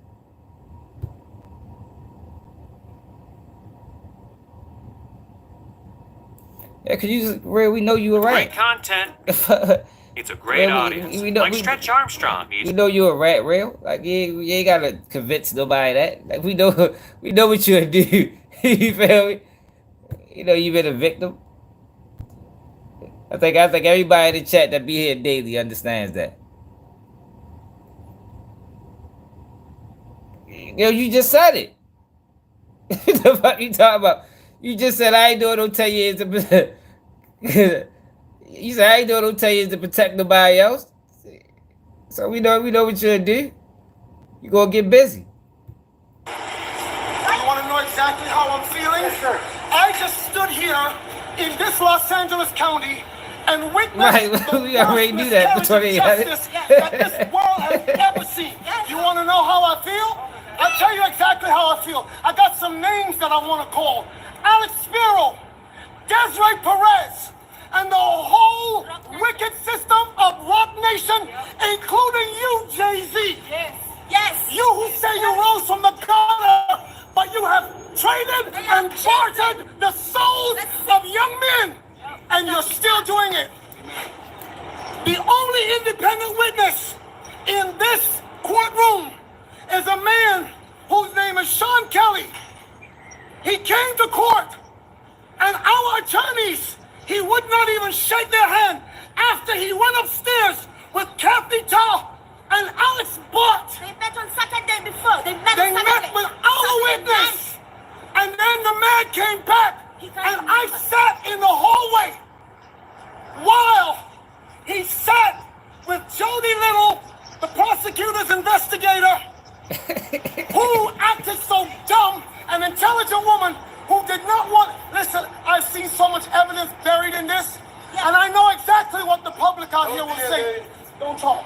Yeah, cause we know you were right. Great content. It's a great audience. Stretch Armstrong. We know you a rat, real. Like you ain't gotta convince nobody that. Like we know what you'll do. You feel me? You've been a victim. I think everybody in the chat that be here daily understands that. You just said it. What the fuck you talking about? You just said I ain't doing no 10 years to you said I ain't doing no 10 years to protect nobody else. So we know what you'll do. You gonna get busy. stood here in this Los Angeles County and witnessed Right, the we already worst knew that before miscarriage they of had it. justice that this world has ever seen. You want to know how I feel? I'll tell you exactly how I feel. I got some names that I want to call. Alex Spiro, Desiree Perez, and the whole wicked system of Rock Nation, including you, Jay-Z. Yes. You who say you rose from the gutter, but you have traded and bartered the souls of young men, and you're still doing it. The only independent witness in this courtroom is a man whose name is Sean Kelly. He came to court, and our attorneys, he would not even shake their hand after he went upstairs with Kathy Tall and Alex Bott. They met on Saturday before. They met with our witness. And then the man came back, and I sat in the hallway while he sat with Jody Little, the prosecutor's investigator, who acted so dumb, an intelligent woman who did not want... Listen, I've seen so much evidence buried in this, and I know exactly what the public out here will say. Don't talk.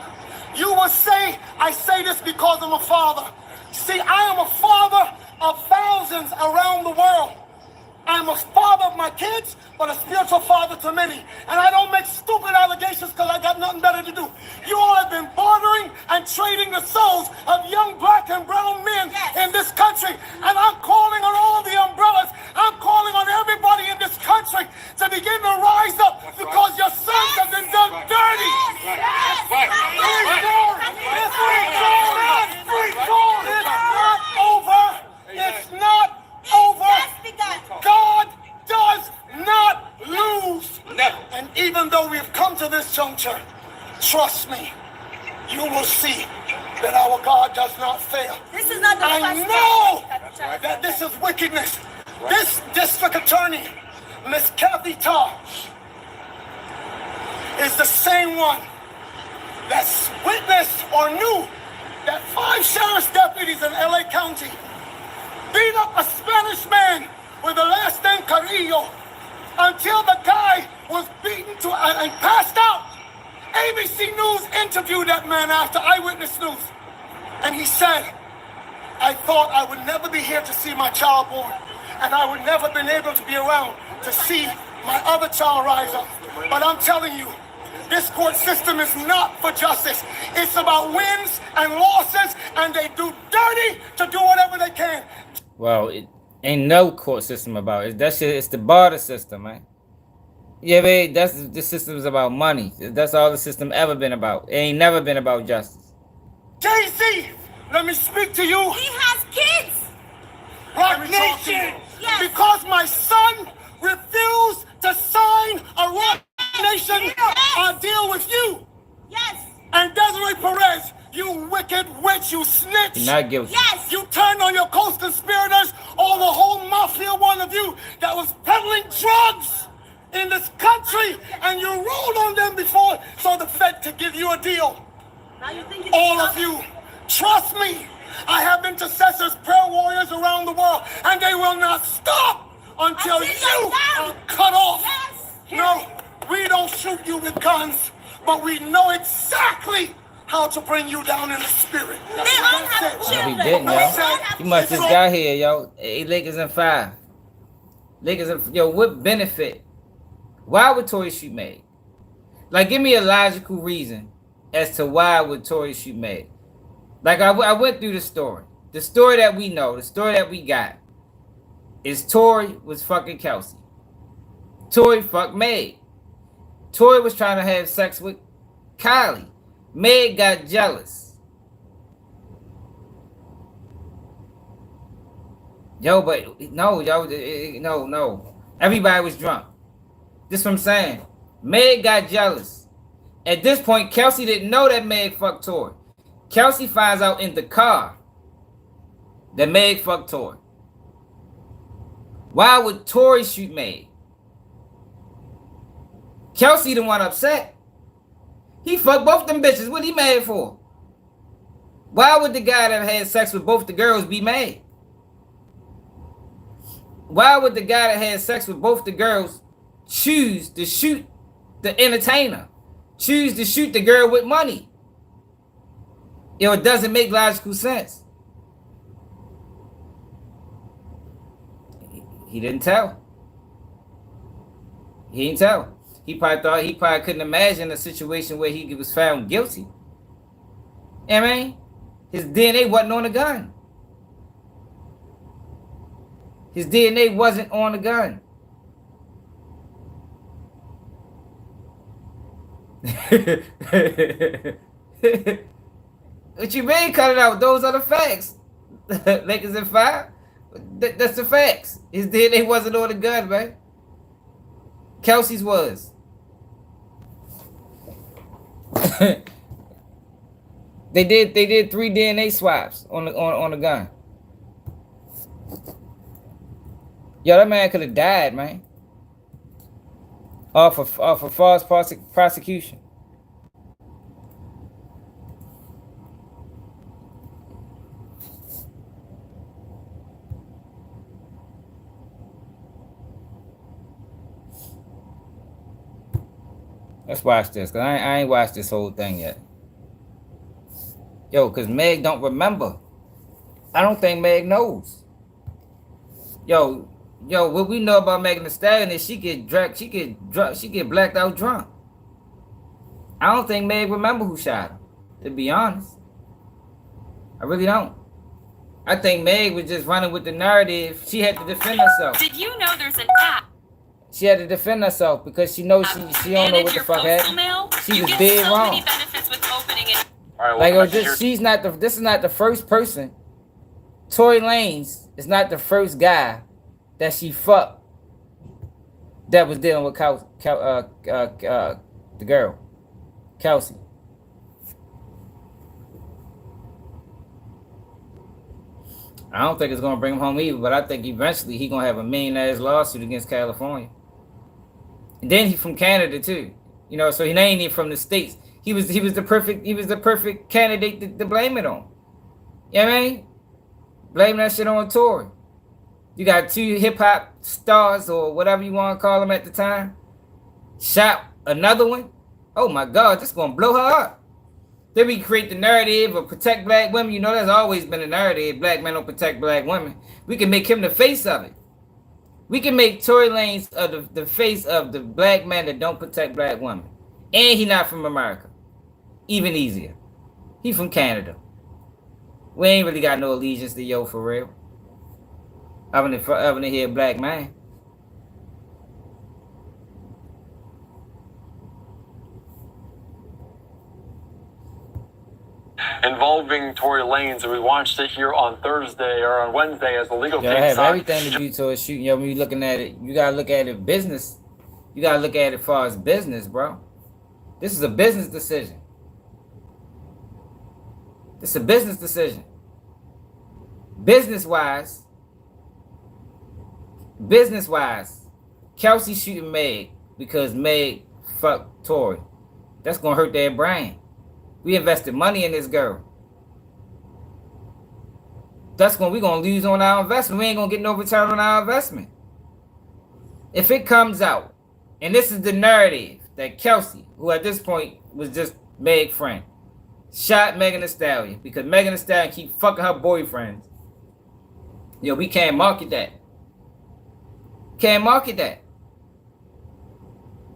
You will say, I say this because I'm a father. See, I am a father of thousands around the world. I'm a father of my kids, but a spiritual father to many. And I don't make stupid allegations because I got nothing better to do. You all have been bartering and trading the souls of young black and brown men in this country. And I'm calling on all the umbrellas. I'm calling on everybody in this country to begin to rise up because your sons have been done dirty. It's not over. God does not lose. Never. And even though we've come to this juncture, trust me, you will see that our God does not fail. This is not the I first know time. that this is wickedness. This district attorney, Miss Kathy Tall, is the same one that witnessed or knew that 5 sheriff's deputies in LA County beat up a Spanish man with the last name Carrillo until the guy was beaten to and passed out. ABC News interviewed that man after Eyewitness News, and he said, I thought I would never be here to see my child born, and I would never been able to be around to see my other child rise up. But I'm telling you, this court system is not for justice. It's about wins and losses, and they do dirty to do whatever they can. Well, it ain't no court system about it. That shit, it's the barter system, man. Yeah, man, the system's about money. That's all the system ever been about. It ain't never been about justice. Jay-Z, let me speak to you. He has kids. Rock Nation, because my son refused to sign a Rock Nation deal with you. Yes. And Desiree Perez, you wicked witch, you snitch. You're not guilty. Yes. You turned on your co-conspirators, all the whole mafia one of you that was peddling drugs in this country, and you ruled on them before so the Fed could give you a deal. Now you think All of you, trust me, I have intercessors, prayer warriors around the world, and they will not stop until you are cut off. Yes. No, we don't shoot you with guns, but we know exactly how to bring you down in the spirit. They all have No, children. he didn't, yo. He must just got here, yo. 8 Lakers and 5. Lakers and yo. What benefit? Why would Tory shoot Meg? Like, give me a logical reason as to why would Tory shoot Meg. Like, I went through the story. The story that we know, the story that we got, is Tory was fucking Kelsey. Tory fucked Meg. Tory was trying to have sex with Kylie. Meg got jealous. Yo, but no, yo, no. Everybody was drunk. This is what I'm saying. Meg got jealous. At this point, Kelsey didn't know that Meg fucked Tory. Kelsey finds out in the car that Meg fucked Tory. Why would Tory shoot Meg? Kelsey the one upset. He fucked both them bitches. What he mad for? Why would the guy that had sex with both the girls be mad? Why would the guy that had sex with both the girls choose to shoot the entertainer? Choose to shoot the girl with money? It doesn't make logical sense. He didn't tell. He didn't tell. He probably couldn't imagine a situation where he was found guilty. I mean, his DNA wasn't on the gun. His DNA wasn't on the gun. What you mean cut it out? Those are the facts. Lakers in 5. That's the facts. His DNA wasn't on the gun, man. Kelsey's was. They did 3 DNA swaps on the gun. Yo, that man could have died, man. Off of false prosecution. Let's watch this, because I ain't watched this whole thing yet. Yo, because Meg don't remember. I don't think Meg knows. Yo, what we know about Megan Thee Stallion is she get blacked out drunk. I don't think Meg remember who shot her, to be honest. I really don't. I think Meg was just running with the narrative. She had to defend herself. Did you know there's an app? She had to defend herself because she knows she don't know what the fuck happened. She was dead wrong. Many benefits with opening it. All right, Like, this is not the first person. Tory Lanez is not the first guy that she fucked that was dealing with the girl, Kelsey. I don't think it's gonna bring him home either, but I think eventually he gonna have a million-ass lawsuit against California. And then he's from Canada too, you know. So he ain't even from the States. He was the perfect candidate to blame it on. You know what I mean? Blame that shit on Tory. You got 2 hip-hop stars or whatever you want to call them at the time. Shot another one. Oh my God, this gonna blow her up. Then we create the narrative of protect black women. You know, that's always been a narrative. Black men don't protect black women. We can make him the face of it. We can make Tory Lanez the face of the black man that don't protect black women. And he not from America. Even easier. He from Canada. We ain't really got no allegiance to yo for real. Other than hear black man. Involving Tory Lanez, and we watched it here on Thursday or on Wednesday as the legal team. I have everything to do to a shooting. Yo, when you looking at it, you gotta look at it business. You gotta look at it as far as business, bro. This is a business decision. It's a business decision. Business wise, Kelsey shooting Meg because Meg fucked Tory. That's gonna hurt their brain. We invested money in this girl. We're gonna lose on our investment. We ain't gonna get no return on our investment. If it comes out, and this is the narrative that Kelsey, who at this point was just Meg's friend, shot Megan Thee Stallion because Megan Thee Stallion keep fucking her boyfriends. Yo, we can't market that. Can't market that.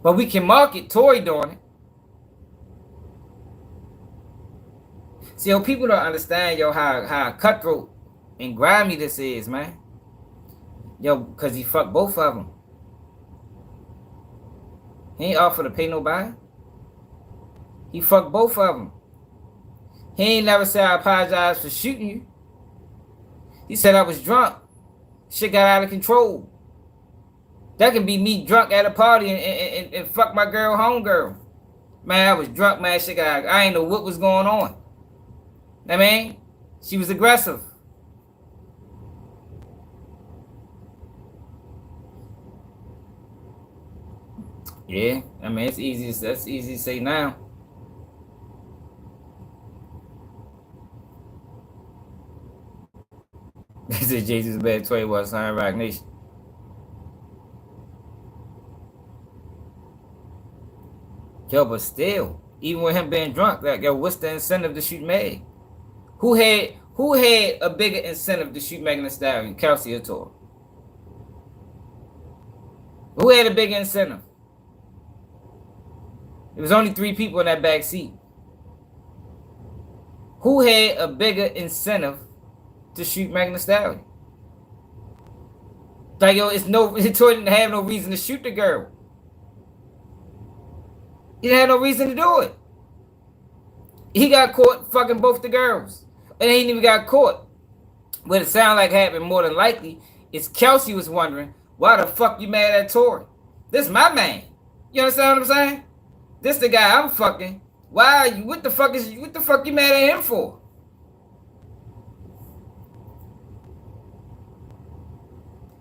But we can market Tory doing it. See, yo, people don't understand, yo, how cutthroat and grimy this is, man. Yo, because he fucked both of them. He ain't offer to pay nobody. He fucked both of them. He ain't never said, I apologize for shooting you. He said I was drunk. Shit got out of control. That can be me drunk at a party and fuck my girl, homegirl. Man, I was drunk, man. Shit got out. I ain't know what was going on. I mean, she was aggressive. Yeah, I mean, that's easy to say now. This is Jesus bad 20 was Sign Rock Nation. Yo, but still, even with him being drunk, like, yo, what's the incentive to shoot Meg? Who had a bigger incentive to shoot Megan Thee Stallion, Kelsey or Tory? Who had a bigger incentive? There was only 3 people in that back seat. Who had a bigger incentive to shoot Megan Thee Stallion? Like, yo, Tory didn't have no reason to shoot the girl. He didn't have no reason to do it. He got caught fucking both the girls. And he ain't even got caught. What it sound like happened more than likely is Kelsey was wondering, why the fuck you mad at Tory? This my man. You understand what I'm saying? This the guy I'm fucking. Why are you, what the fuck you mad at him for?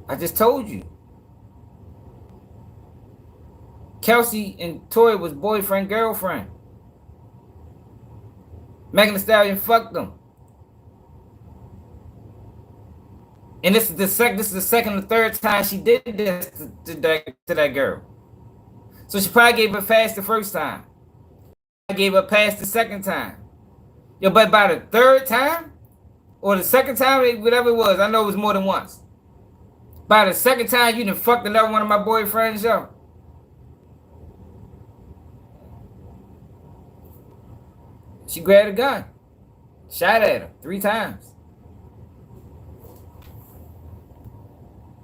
I just told you. Kelsey and Tory was boyfriend, girlfriend. Megan Thee Stallion fucked them. And this is the second or third time she did this to that girl. So she probably gave her fast the first time. I gave her pass the second time. Yo, but by the third time, or the second time, whatever it was, I know it was more than once. By the second time, you done fucked another one of my boyfriends, yo. She grabbed a gun, shot at her 3 times.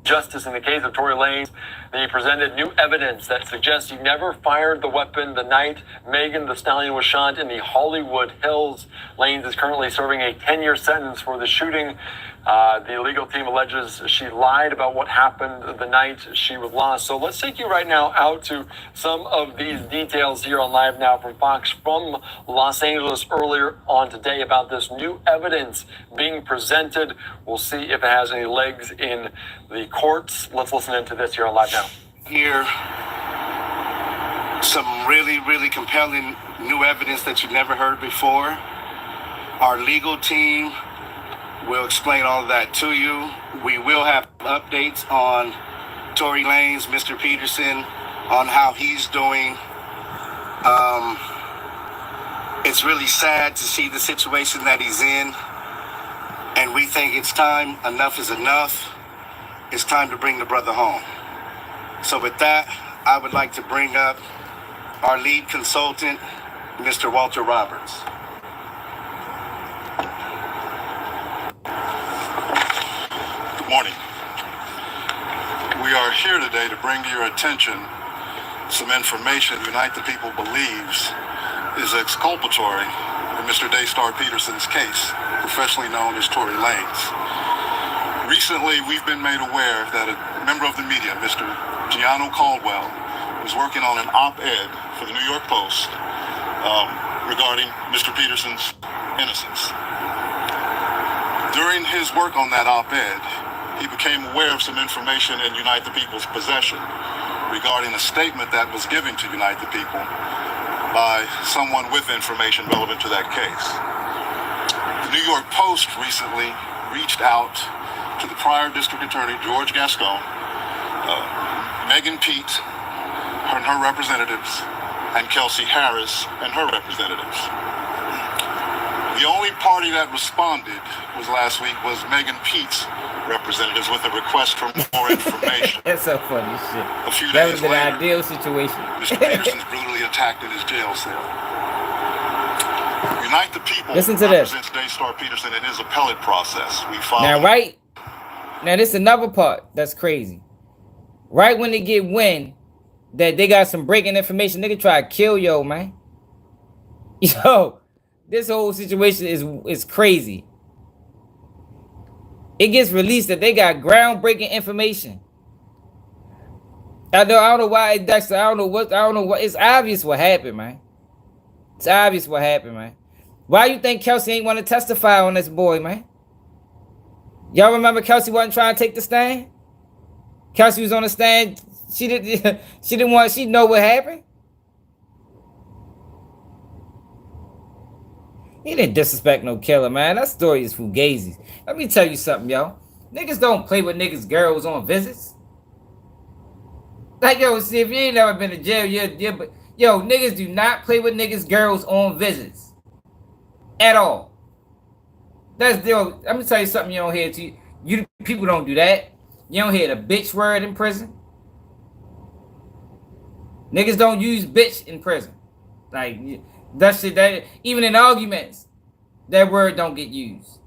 Justice in the case of Tory Lanez, he presented new evidence that suggests he never fired the weapon the night Megan Thee Stallion was shot in the Hollywood Hills. Lanez is currently serving a 10-year sentence for the shooting. The legal team alleges she lied about what happened the night she was lost. So let's take you right now out to some of these details here on Live Now from Fox from Los Angeles earlier on today about this new evidence being presented. We'll see if it has any legs in the courts. Let's listen into this here on Live Now. Here, some really, really compelling new evidence that you've never heard before. Our legal team will explain all of that to you. We will have updates on Tory Lanez, Mr. Peterson, on how he's doing. It's really sad to see the situation that he's in. And we think it's time, enough is enough. It's time to bring the brother home. So with that, I would like to bring up our lead consultant, Mr. Walter Roberts. Good morning. We are here today to bring to your attention some information Unite the People believes is exculpatory in Mr. Daystar Peterson's case, professionally known as Tory Lanez. Recently, we've been made aware that a member of the media, Mr. Gianno Caldwell, was working on an op-ed for the New York Post regarding Mr. Peterson's innocence. During his work on that op-ed, he became aware of some information in Unite the People's possession regarding a statement that was given to Unite the People by someone with information relevant to that case. The New York Post recently reached out to the prior district attorney, George Gascon, Megan Pete and her representatives, and Kelsey Harris and her representatives. The only party that responded last week was Megan Pete's representatives with a request for more information. That's so funny shit. A few that days was an later, ideal situation. Mr. Peterson's brutally attacked in his jail cell. Unite the People Listen to this. represents Daystar Peterson in his appellate process. We follow. Now this is another part that's crazy. Right when they get wind that they got some breaking information, they can try to kill yo, man. Yo, this whole situation is crazy. It gets released that they got groundbreaking information. I don't know why, Dexter. I don't know what. It's obvious what happened, man. It's obvious what happened, man. Why you think Kelsey ain't want to testify on this boy, man? Y'all remember Kelsey wasn't trying to take the stand? Kelsey was on the stand. She didn't want. She know what happened. He didn't disrespect no killer, man. That story is fugazi. Let me tell you something, yo. Niggas don't play with niggas' girls on visits. Like, yo, see, if you ain't never been to jail, Yo, niggas do not play with niggas' girls on visits. At all. That's yo, I'm gonna tell you something you don't hear to you. You people don't do that. You don't hear the bitch word in prison. Niggas don't use bitch in prison. Like that shit, that even in arguments, that word don't get used.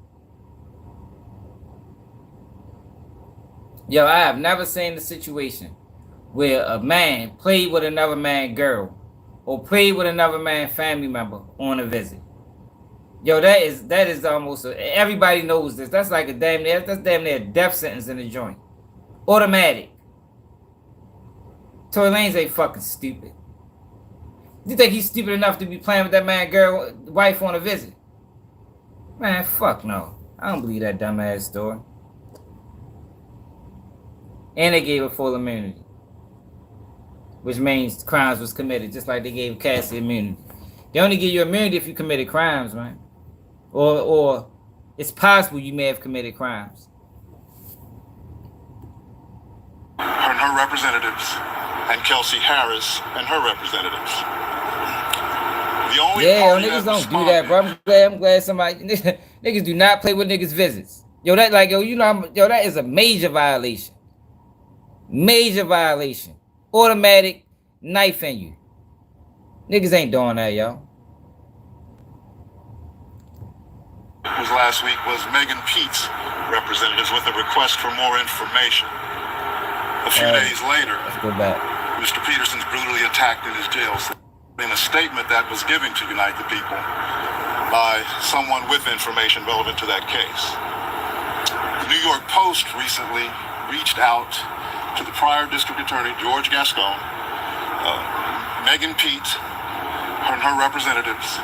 Yo, I have never seen a situation where a man played with another man's girl or played with another man's family member on a visit. Yo, that is almost everybody knows this. That's like that's damn near a death sentence in the joint. Automatic. Tory Lanez ain't fucking stupid. You think he's stupid enough to be playing with that man's girl wife on a visit? Man, fuck no. I don't believe that dumbass story. And they gave her full immunity, which means crimes was committed, just like they gave Cassie immunity. They only give you immunity if you committed crimes, man. Or it's possible you may have committed crimes. And her representatives, and Kelsey Harris and her representatives. The only niggas don't do that, bro. I'm glad somebody niggas do not play with niggas' visits. Yo, that like yo, that is a major violation. Major violation. Automatic knife in you. Niggas ain't doing that, yo. Last week was Megan Pete's representatives with a request for more information. A few days later, let's go back. Mr. Peterson's brutally attacked in his jail cell. In a statement that was given to Unite the People by someone with information relevant to that case. The New York Post recently reached out to the prior district attorney, George Gascon, Megan Pete and her representatives,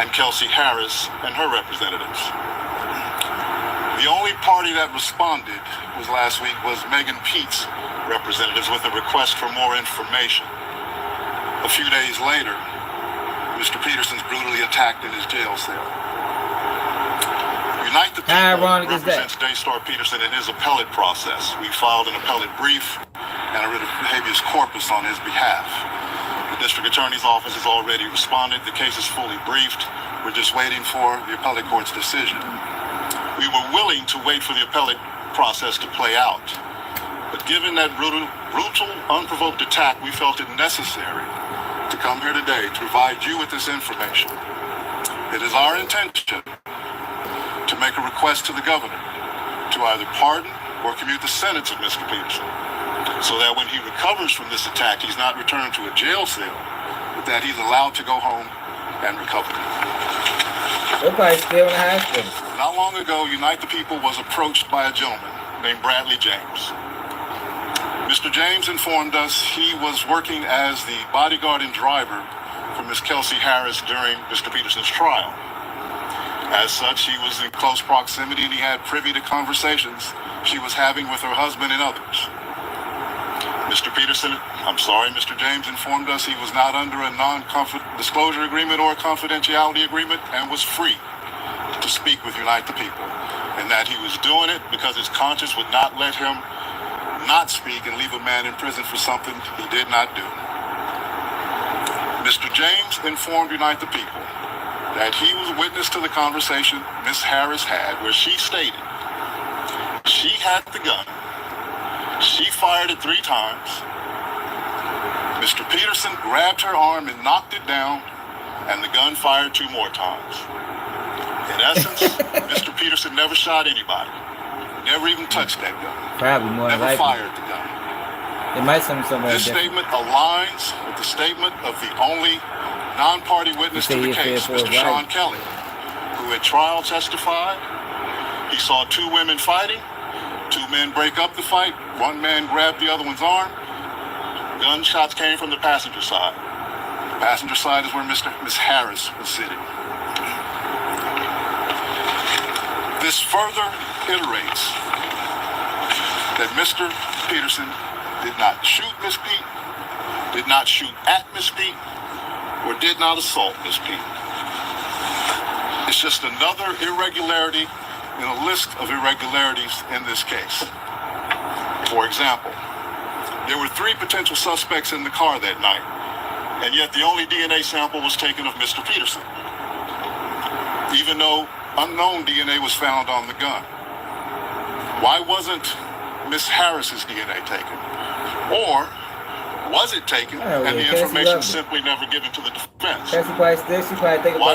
and Kelsey Harris and her representatives. The only party that responded last week was Megan Pete's representatives with a request for more information. A few days later, Mr. Peterson's brutally attacked in his jail cell. Unite the People represents Daystar Peterson in his appellate process. We filed an appellate brief and a writ of habeas corpus on his behalf. The district attorney's office has already responded. The case is fully briefed. We're just waiting for the appellate court's decision. We were willing to wait for the appellate process to play out. But given that brutal, unprovoked attack, we felt it necessary to come here today to provide you with this information. It is our intention to make a request to the governor to either pardon or commute the sentence of Mr. Peterson, so that when he recovers from this attack, he's not returned to a jail cell, but that he's allowed to go home and recover. Everybody's still in the hospital. Not long ago, Unite the People was approached by a gentleman named Bradley James. Mr. James informed us he was working as the bodyguard and driver for Ms. Kelsey Harris during Mr. Peterson's trial. As such, he was in close proximity and he had privy to conversations she was having with her husband and others. Mr. James informed us he was not under a non-disclosure agreement or a confidentiality agreement and was free to speak with Unite the People, and that he was doing it because his conscience would not let him not speak and leave a man in prison for something he did not do. Mr. James informed Unite the People that he was witness to the conversation Ms. Harris had, where she stated she had the gun, she fired it 3 times, Mr. Peterson grabbed her arm and knocked it down, and the gun fired 2 more times. In essence, Mr. Peterson never shot anybody, never even touched that gun. Probably more never likely. fired the gun. It might sound somewhere This different. statement aligns with the statement of the only non-party witness to the case, Mr. Sean Kelly, who at trial testified he saw 2 women fighting, 2 men break up the fight, 1 man grabbed the other one's arm. Gunshots came from the passenger side. The passenger side is where Ms. Harris was sitting. This further iterates that Mr. Peterson did not shoot Ms. Pete, did not shoot at Ms. Pete, or did not assault Ms. Pete. It's just another irregularity in a list of irregularities in this case. For example, there were 3 potential suspects in the car that night. And yet the only DNA sample was taken of Mr. Peterson, even though unknown DNA was found on the gun. Why wasn't Miss Harris's DNA taken? Or was it taken and the information simply never given to the defense? Why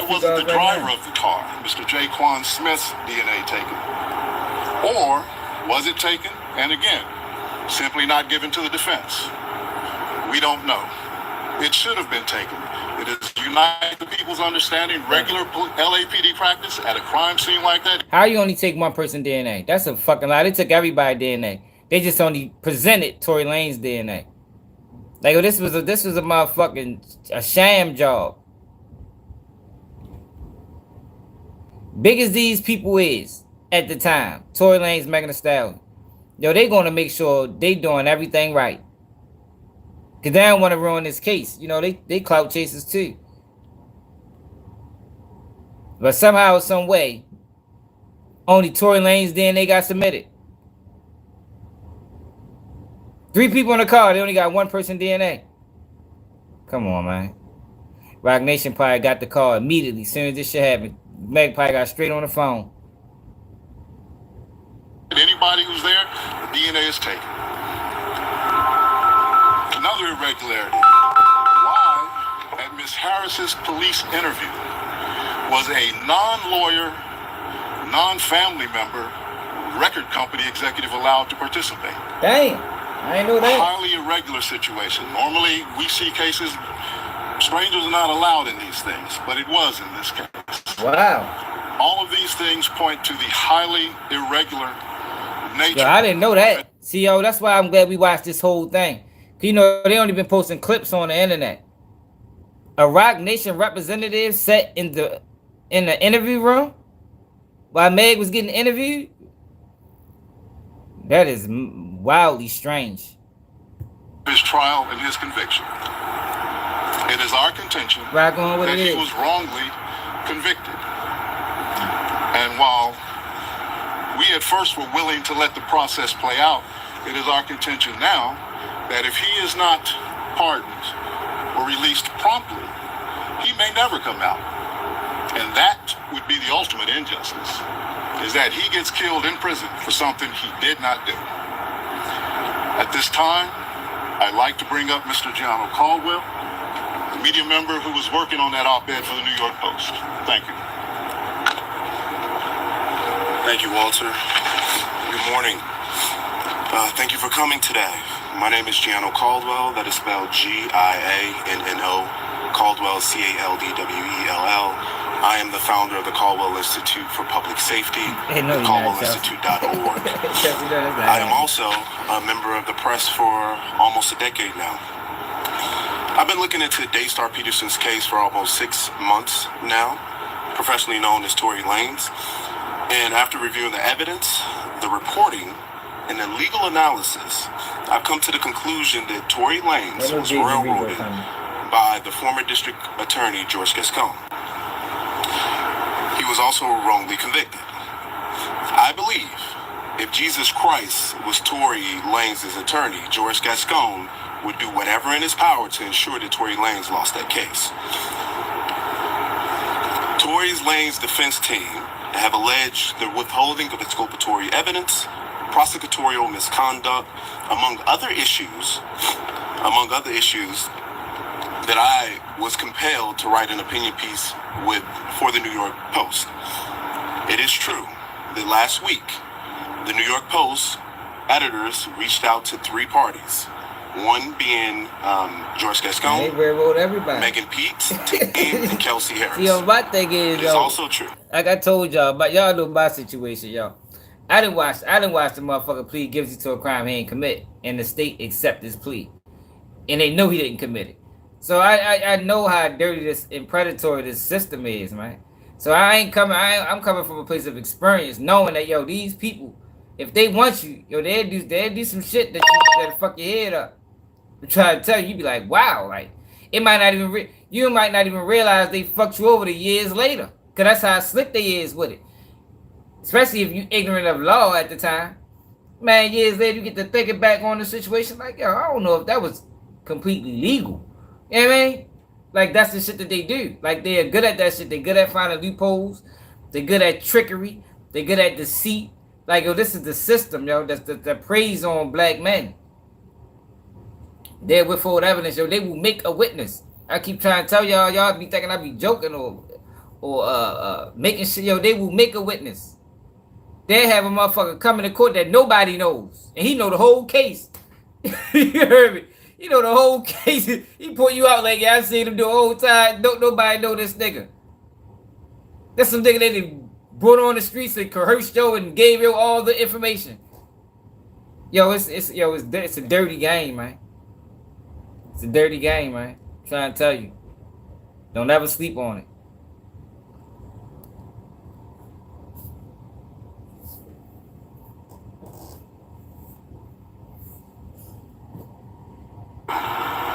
wasn't the driver of the car, Mr. Jaquan Smith's DNA taken? Or was it taken and again, simply not given to the defense? We don't know. It should have been taken. It is Unite the People's understanding, regular LAPD practice at a crime scene like that. How you only take one person DNA? That's a fucking lie. They took everybody DNA. They just only presented Tory Lanez DNA. Like, this was a motherfucking a sham job. Big as these people is at the time, Tory Lanez, Megan Thee Stallion, yo, they gonna make sure they doing everything right. Cause they don't want to ruin this case. You know, they clout chasers too. But somehow, some way, only Tory Lanez DNA got submitted. 3 people in the car, they only got 1 person DNA. Come on, man. Rock Nation probably got the call immediately as soon as this shit happened. Meg probably got straight on the phone. Anybody who's there, the DNA is taken. Another irregularity. Why, at Miss Harris's police interview, was a non-lawyer, non-family member, record company executive allowed to participate? Dang, I ain't know that. A highly irregular situation. Normally, we see cases, strangers are not allowed in these things, but it was in this case. Wow. All of these things point to the highly irregular nature. Yo, I didn't know that. See, yo, that's why I'm glad we watched this whole thing. You know, they only been posting clips on the internet. A Rock Nation representative sat in the interview room while Meg was getting interviewed. That is wildly strange. His trial and his conviction. It is our contention that he was wrongly convicted. And while we at first were willing to let the process play out, it is our contention now that if he is not pardoned or released promptly, he may never come out. And that would be the ultimate injustice, is that he gets killed in prison for something he did not do. At this time, I'd like to bring up Mr. Gianno Caldwell, the media member who was working on that op-ed for the New York Post. Thank you. Thank you, Walter. Good morning. Thank you for coming today. My name is Gianno Caldwell. That is spelled Gianno. Caldwell, Caldwell. I am the founder of the Caldwell Institute for Public Safety, CaldwellInstitute.org. I am also a member of the press for almost a decade now. I've been looking into Daystar Peterson's case for almost 6 months now, professionally known as Tory Lanez. And after reviewing the evidence, the reporting, and the legal analysis, I've come to the conclusion that Tory Lanez was railroaded by the former district attorney, George Gascon. He was also wrongly convicted. I believe if Jesus Christ was Tory Lanez's attorney, George Gascon would do whatever in his power to ensure that Tory Lanez lost that case. Tory Lanez's defense team have alleged the withholding of exculpatory evidence, prosecutorial misconduct, among other issues that I was compelled to write an opinion piece for the New York Post. It is true that last week, the New York Post editors reached out to 3 parties. One being George Gascon, Megan Pete, and Kelsey Harris. See, my thing is, it's also true. Like I told y'all, but y'all know my situation, y'all. I didn't watch the motherfucker plead guilty to a crime he ain't commit, and the state accept his plea, and they know he didn't commit it. So I know how dirty this and predatory this system is, man. So I'm coming from a place of experience, knowing that, yo, these people, if they want you, yo, they'll do some shit that'll fuck your head up. I'm trying to tell you, you be like, wow, like it might not even you might not even realize they fucked you over the years later, cause that's how slick they is with it. Especially if you ignorant of law at the time, man. Years later, you get to thinking back on the situation, like, yo, I don't know if that was completely legal. You know what I mean? Like, that's the shit that they do. Like, they're good at that shit. They're good at finding loopholes. They're good at trickery. They're good at deceit. Like, yo, this is the system, yo, that preys on black men. They're withhold evidence, yo. They will make a witness. I keep trying to tell y'all, y'all be thinking I be joking or making shit, yo. They will make a witness. They have a motherfucker coming to court that nobody knows, and he know the whole case. You heard me? You know the whole case. He put you out like, yeah, I seen him the whole time. Don't nobody know this nigga. That's some nigga they brought on the streets and coerced yo and gave you all the information. Yo, it's a dirty game, man. It's a dirty game, man. I'm trying to tell you. Don't ever sleep on it.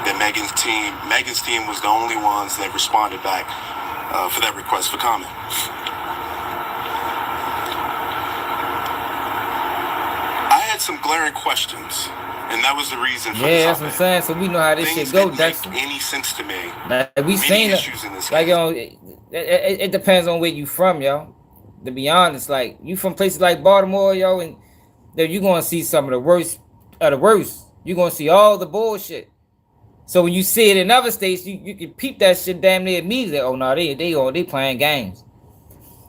That Megan's team was the only ones that responded back for that request for comment. I had some glaring questions, and that was the reason for this. Yeah, that's what I'm saying. So we know how this shit go, Dexter. Any sense to me? Like, we seen it. Like, yo, it depends on where you from, yo. To be honest, like, you from places like Baltimore, yo, and you gonna see some of the worst of the worst. You gonna see all the bullshit. So when you see it in other states, you can peep that shit damn near immediately. Oh no, they playing games.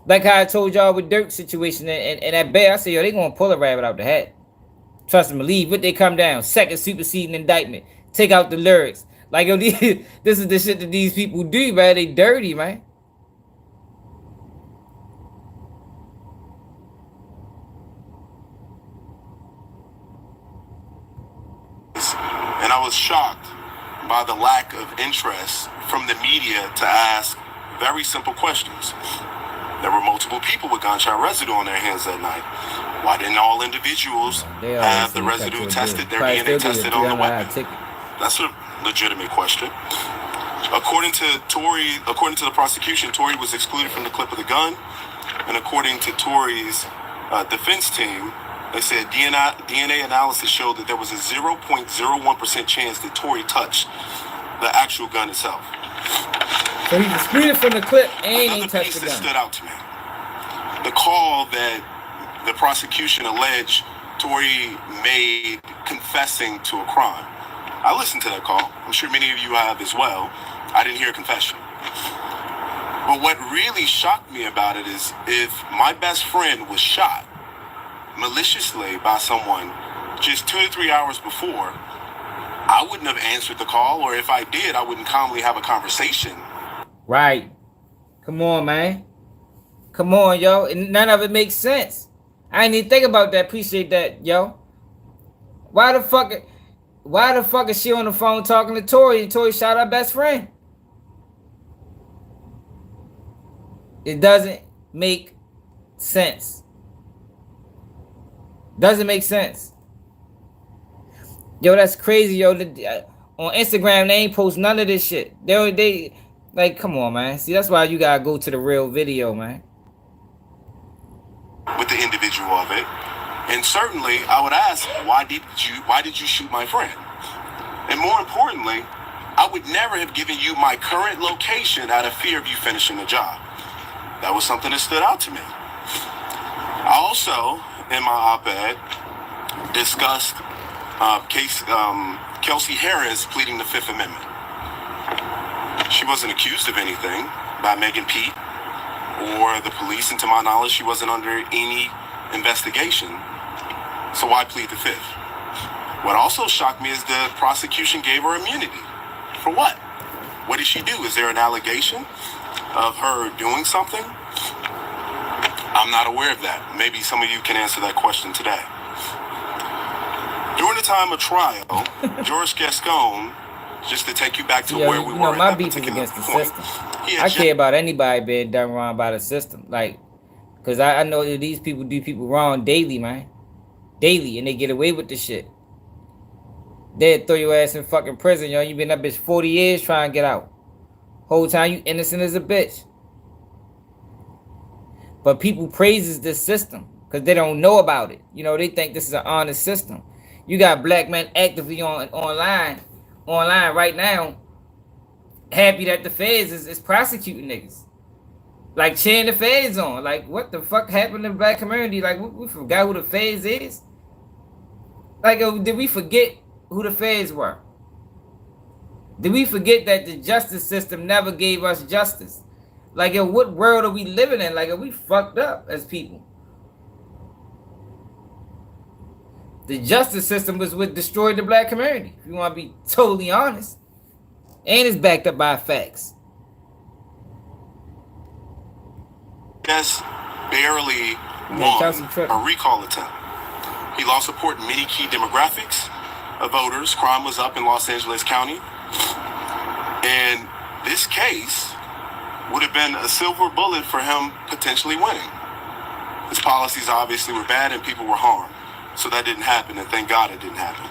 Like how I told y'all with Dirk's situation and that bear, I said, yo, they gonna pull a rabbit out the hat. Trust and believe. What they come down, second superseding indictment, take out the lyrics. Like, yo, this is the shit that these people do, man. They dirty, man. And I was shocked by the lack of interest from the media to ask very simple questions. There were multiple people with gunshot residue on their hands that night. Why didn't all individuals have the residue tested, their DNA tested on the weapon? That's a legitimate question. According to the prosecution, Tory was excluded from the clip of the gun. And according to Tory's defense team, they said DNA analysis showed that there was a 0.01% chance that Tory touched the actual gun itself. So he's excluded from the clip and he touched the gun. That stood out to me. The call that the prosecution alleged Tory made confessing to a crime. I listened to that call. I'm sure many of you have as well. I didn't hear a confession. But what really shocked me about it is if my best friend was shot maliciously by someone just 2 to 3 hours before, I wouldn't have answered the call, or if I did, I wouldn't calmly have a conversation. Right. Come on, man. Come on, yo. And none of it makes sense. I didn't even think about that. Appreciate that, yo. Why the fuck is she on the phone talking to Tory and Tory shot her best friend? It doesn't make sense. Doesn't make sense. Yo, that's crazy, yo. On Instagram, they ain't post none of this shit. They like, come on, man. See, that's why you gotta go to the real video, man. With the individual of it. And certainly, I would ask, why did you shoot my friend? And more importantly, I would never have given you my current location out of fear of you finishing the job. That was something that stood out to me. I also, in my op-ed, discussed Kelsey Harris pleading the Fifth Amendment. She wasn't accused of anything by Megan Pete or the police, and to my knowledge, she wasn't under any investigation. So why plead the Fifth? What also shocked me is the prosecution gave her immunity. For what? What did she do? Is there an allegation of her doing something? I'm not aware of that. Maybe some of you can answer that question today. During the time of trial, George Gascon, just to take you back to where we were. My beef is against the system. I care about anybody being done wrong by the system. Like, because I know that these people do people wrong daily, man. Daily, and they get away with the shit. They'll throw your ass in fucking prison, yo. You been that bitch 40 years trying to get out. Whole time you innocent as a bitch. But people praises this system because they don't know about it. You know, they think this is an honest system. You got black men actively online right now happy that the feds is prosecuting niggas. Like cheering the feds on. Like, what the fuck happened in the black community? Like, we forgot who the feds is? Like, did we forget who the feds were? Did we forget that the justice system never gave us justice? Like, yo, what world are we living in? Like, are we fucked up as people? The justice system was what destroyed the black community, if you want to be totally honest. And it's backed up by facts. Just barely won a recall attempt. He lost support in many key demographics of voters. Crime was up in Los Angeles County. And this case would have been a silver bullet for him potentially winning. His policies obviously were bad and people were harmed. So that didn't happen, and thank God it didn't happen.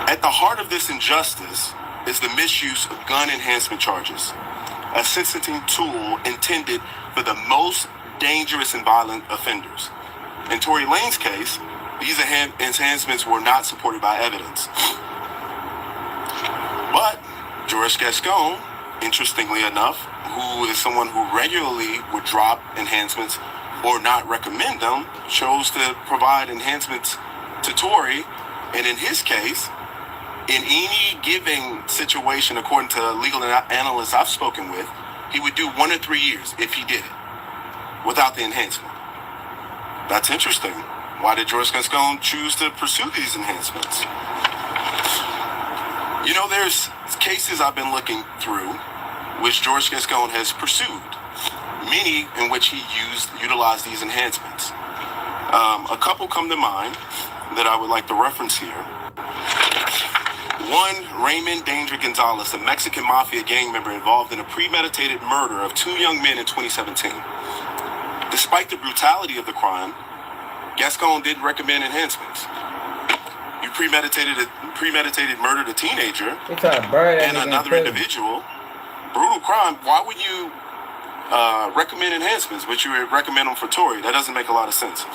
At the heart of this injustice is the misuse of gun enhancement charges, a sentencing tool intended for the most dangerous and violent offenders. In Tory Lanez case, these enhancements were not supported by evidence. But George Gascon, interestingly enough, who is someone who regularly would drop enhancements or not recommend them, chose to provide enhancements to Tory. And in his case, in any given situation, according to legal analysts I've spoken with, he would do 1 to 3 years if he did it without the enhancement. That's interesting. Why did George Gascon choose to pursue these enhancements? You know, there's cases I've been looking through which George Gascon has pursued, many in which he utilized these enhancements. A couple come to mind that I would like to reference here. One, Raymond Danger Gonzalez, a Mexican mafia gang member involved in a premeditated murder of 2 young men in 2017. Despite the brutality of the crime, Gascon did recommend enhancements. You premeditated murdered a teenager and another individual. Brutal crime. Why would you recommend enhancements, but you would recommend them for Tory? That doesn't make a lot of sense.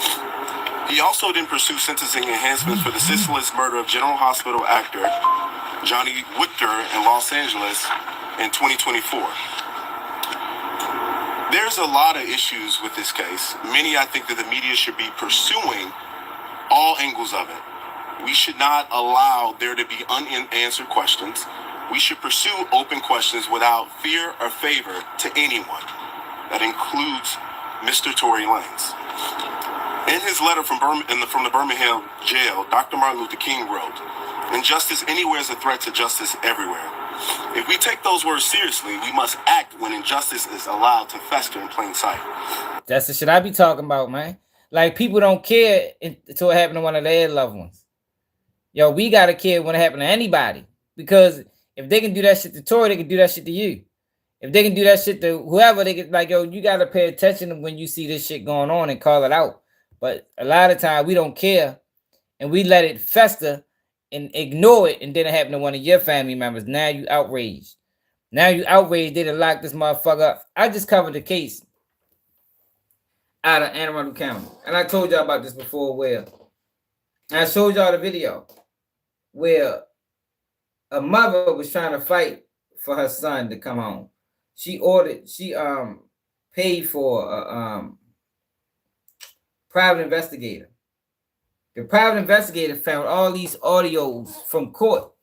He also didn't pursue sentencing enhancements for the senseless murder of General Hospital actor Johnny Whitker in Los Angeles in 2024. There's a lot of issues with this case. Many I think that the media should be pursuing all angles of it. We should not allow there to be unanswered questions. We should pursue open questions without fear or favor to anyone. That includes Mr. Tory Lanez. In his letter from the Birmingham jail, Dr. Martin Luther King wrote, "Injustice anywhere is a threat to justice everywhere. If we take those words seriously, we must act when injustice is allowed to fester in plain sight." That's the shit I be talking about, man. Like, people don't care until it happened to one of their loved ones. Yo, we gotta care when it happened to anybody. Because if they can do that shit to Tory, they can do that shit to you. If they can do that shit to whoever, they can, like, yo, you gotta pay attention when you see this shit going on and call it out. But a lot of times we don't care and we let it fester and ignore it, and then it happened to one of your family members. Now you outraged. Now you outraged. They done locked this motherfucker up. I just covered the case out of Anne Arundel County. And I told y'all about this before where I showed y'all the video where a mother was trying to fight for her son to come home. She paid for a private investigator. The private investigator found all these audios from court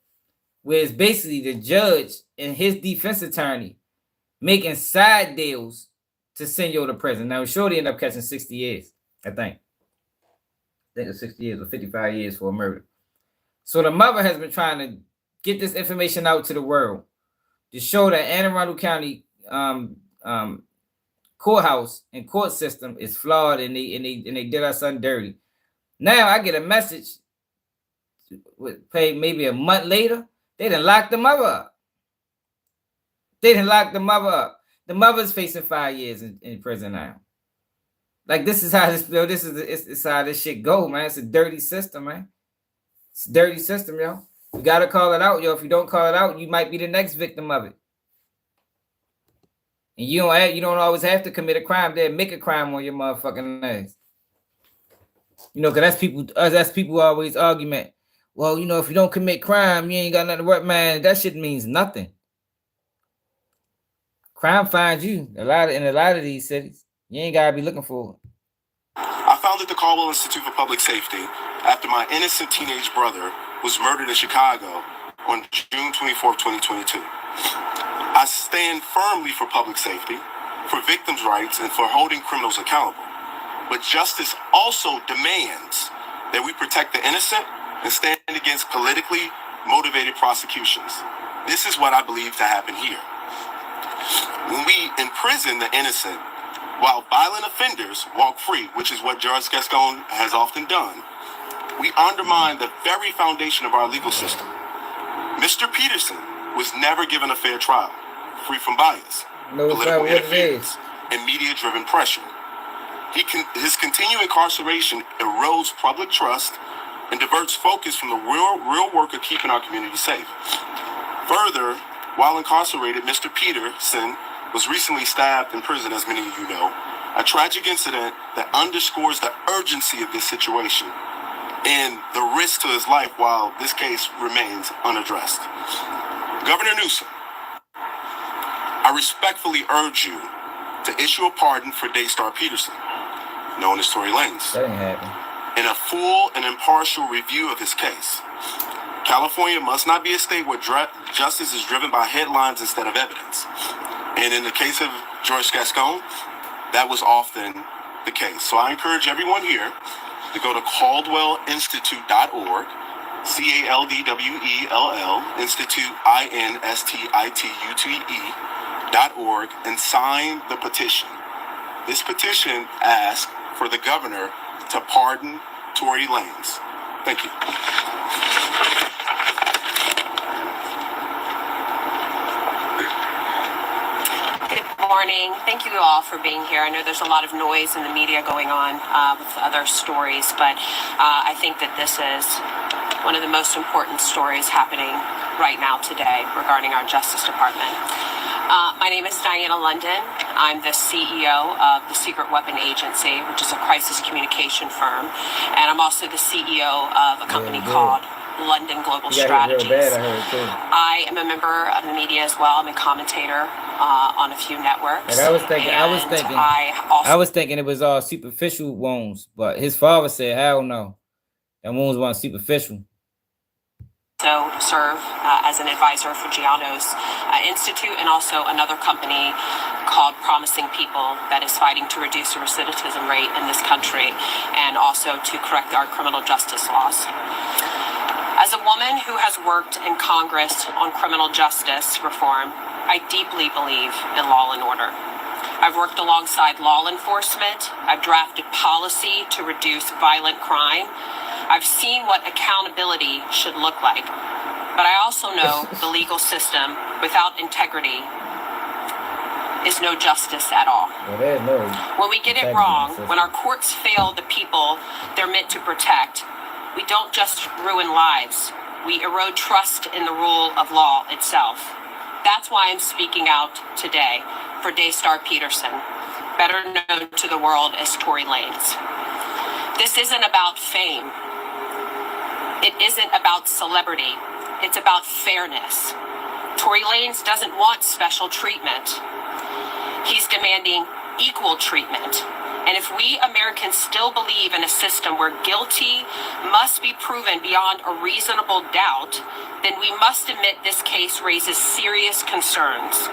where it's basically the judge and his defense attorney making side deals to send you to prison. Now, Shorty ended up catching 60 years, I think it was 60 years or 55 years for a murder. So the mother has been trying to get this information out to the world to show that Anne Arundel County courthouse and court system is flawed, and they did our son dirty. Now I get a message maybe a month later, they done locked the mother up. The mother's facing 5 years in prison now. Like, this is how it's how this shit go, man. It's a dirty system, man. It's a dirty system, yo. You gotta call it out, yo. If you don't call it out, you might be the next victim of it. And you don't always have to commit a crime. They make a crime on your motherfucking ass. You know, because that's people always argument. Well, you know, if you don't commit crime, you ain't got nothing to work, man. That shit means nothing. Crime finds you in a lot of these cities. You ain't gotta be looking for it. I founded the Caldwell Institute for Public Safety after my innocent teenage brother was murdered in Chicago on June 24, 2022. I stand firmly for public safety, for victims' rights, and for holding criminals accountable. But justice also demands that we protect the innocent and stand against politically motivated prosecutions. This is what I believe to happen here. When we imprison the innocent while violent offenders walk free, which is what Judge Gascon has often done, we undermine the very foundation of our legal system. Mr. Peterson was never given a fair trial, free from bias, political interference, and media-driven pressure. His continued incarceration erodes public trust and diverts focus from the real work of keeping our community safe. Further, while incarcerated, Mr. Peterson was recently stabbed in prison, as many of you know, a tragic incident that underscores the urgency of this situation and the risk to his life while this case remains unaddressed. Governor Newsom, I respectfully urge you to issue a pardon for Daystar Peterson, known as Tory Lanez, and a full and impartial review of his case. California must not be a state where justice is driven by headlines instead of evidence. And in the case of George Gascon, that was often the case. So I encourage everyone here to go to caldwellinstitute.org, CALDWELL, Institute, INSTITUTE.org, and sign the petition. This petition asks for the governor to pardon Tory Lanez. Thank you. Good morning. Thank you all for being here. I know there's a lot of noise in the media going on with other stories, but I think that this is one of the most important stories happening right now today regarding our Justice Department. My name is Diana London. I'm the CEO of the Secret Weapon Agency, which is a crisis communication firm, and I'm also the CEO of a company called London Global Strategies. I am a member of the media as well. I'm a commentator on a few networks. And I was thinking it was all superficial wounds, but his father said, hell no, that wounds weren't superficial. So serve as an advisor for Giano's Institute and also another company called Promising People that is fighting to reduce the recidivism rate in this country and also to correct our criminal justice laws. As a woman who has worked in Congress on criminal justice reform, I deeply believe in law and order. I've worked alongside law enforcement. I've drafted policy to reduce violent crime. I've seen what accountability should look like. But I also know the legal system without integrity is no justice at all. When we get it wrong, when our courts fail the people they're meant to protect, we don't just ruin lives. We erode trust in the rule of law itself. That's why I'm speaking out today for Daystar Peterson, better known to the world as Tory Lanez. This isn't about fame. It isn't about celebrity. It's about fairness. Tory Lanez doesn't want special treatment. He's demanding equal treatment. And if we Americans still believe in a system where guilty must be proven beyond a reasonable doubt, then we must admit this case raises serious concerns.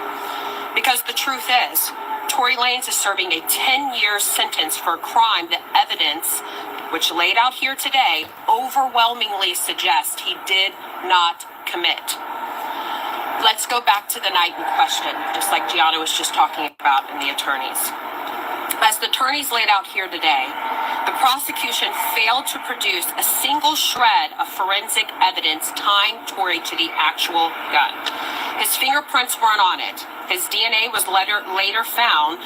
Because the truth is, Tory Lanez is serving a 10-year sentence for a crime that evidence, which laid out here today, overwhelmingly suggests he did not commit. Let's go back to the night in question, just like Giano was just talking about in the attorneys. As the attorneys laid out here today, the prosecution failed to produce a single shred of forensic evidence tying Tory to the actual gun. His fingerprints weren't on it. His DNA was later found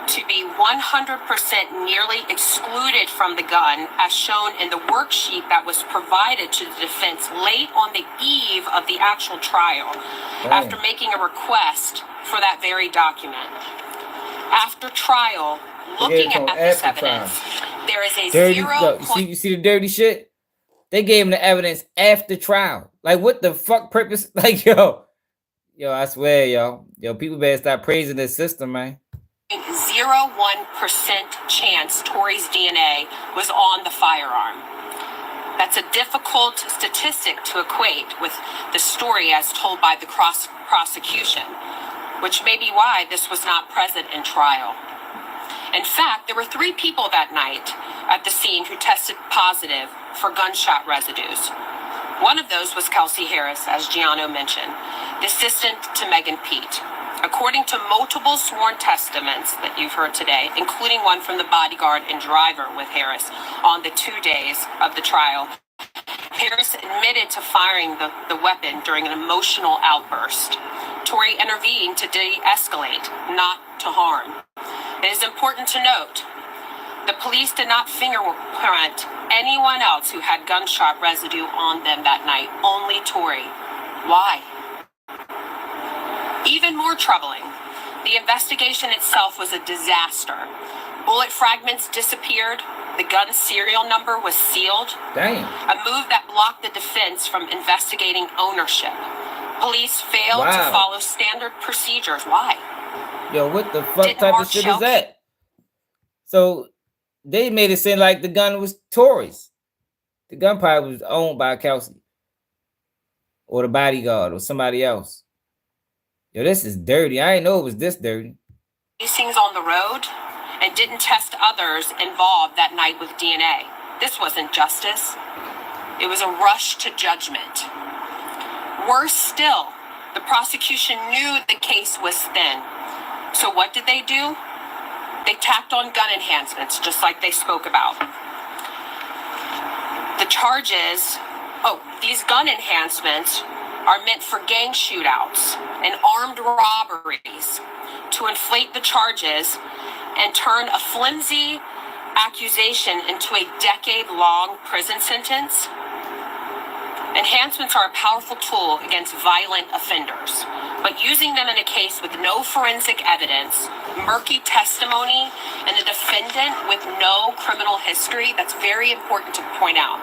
to be 100% nearly excluded from the gun, as shown in the worksheet that was provided to the defense late on the eve of the actual trial, after making a request for that very document. After trial, looking at this evidence, there is a you see the dirty shit? They gave him the evidence after trial. Like, what the fuck purpose? Like, yo, Yo, I swear, yo, people better stop praising this system, man. 0.01% chance Tory's DNA was on the firearm. That's a difficult statistic to equate with the story as told by the prosecution, which may be why this was not present in trial. In fact, there were 3 people that night at the scene who tested positive for gunshot residues. One of those was Kelsey Harris, as Giano mentioned, the assistant to Megan Pete. According to multiple sworn testaments that you've heard today, including one from the bodyguard and driver with Harris on the 2 days of the trial, Harris admitted to firing the weapon during an emotional outburst. Tory intervened to de-escalate, not to harm. It is important to note, the police did not fingerprint anyone else who had gunshot residue on them that night, only Tory. Why? Even more troubling, the investigation itself was a disaster. Bullet fragments disappeared. The gun serial number was sealed. Damn. A move that blocked the defense from investigating ownership. Police failed to follow standard procedures. Why? Yo, what the fuck type of shit is that? So they made it seem like the gun was Tory's. The gun probably was owned by Kelsey or the bodyguard or somebody else. Yo, this is dirty. I didn't know it was this dirty. These things on the road and didn't test others involved that night with DNA. This wasn't justice. It was a rush to judgment. Worse still, the prosecution knew the case was thin. So what did they do? They tacked on gun enhancements, just like they spoke about. The charges, these gun enhancements are meant for gang shootouts and armed robberies to inflate the charges and turn a flimsy accusation into a decade-long prison sentence. Enhancements are a powerful tool against violent offenders, but using them in a case with no forensic evidence, murky testimony, and a defendant with no criminal history, that's very important to point out.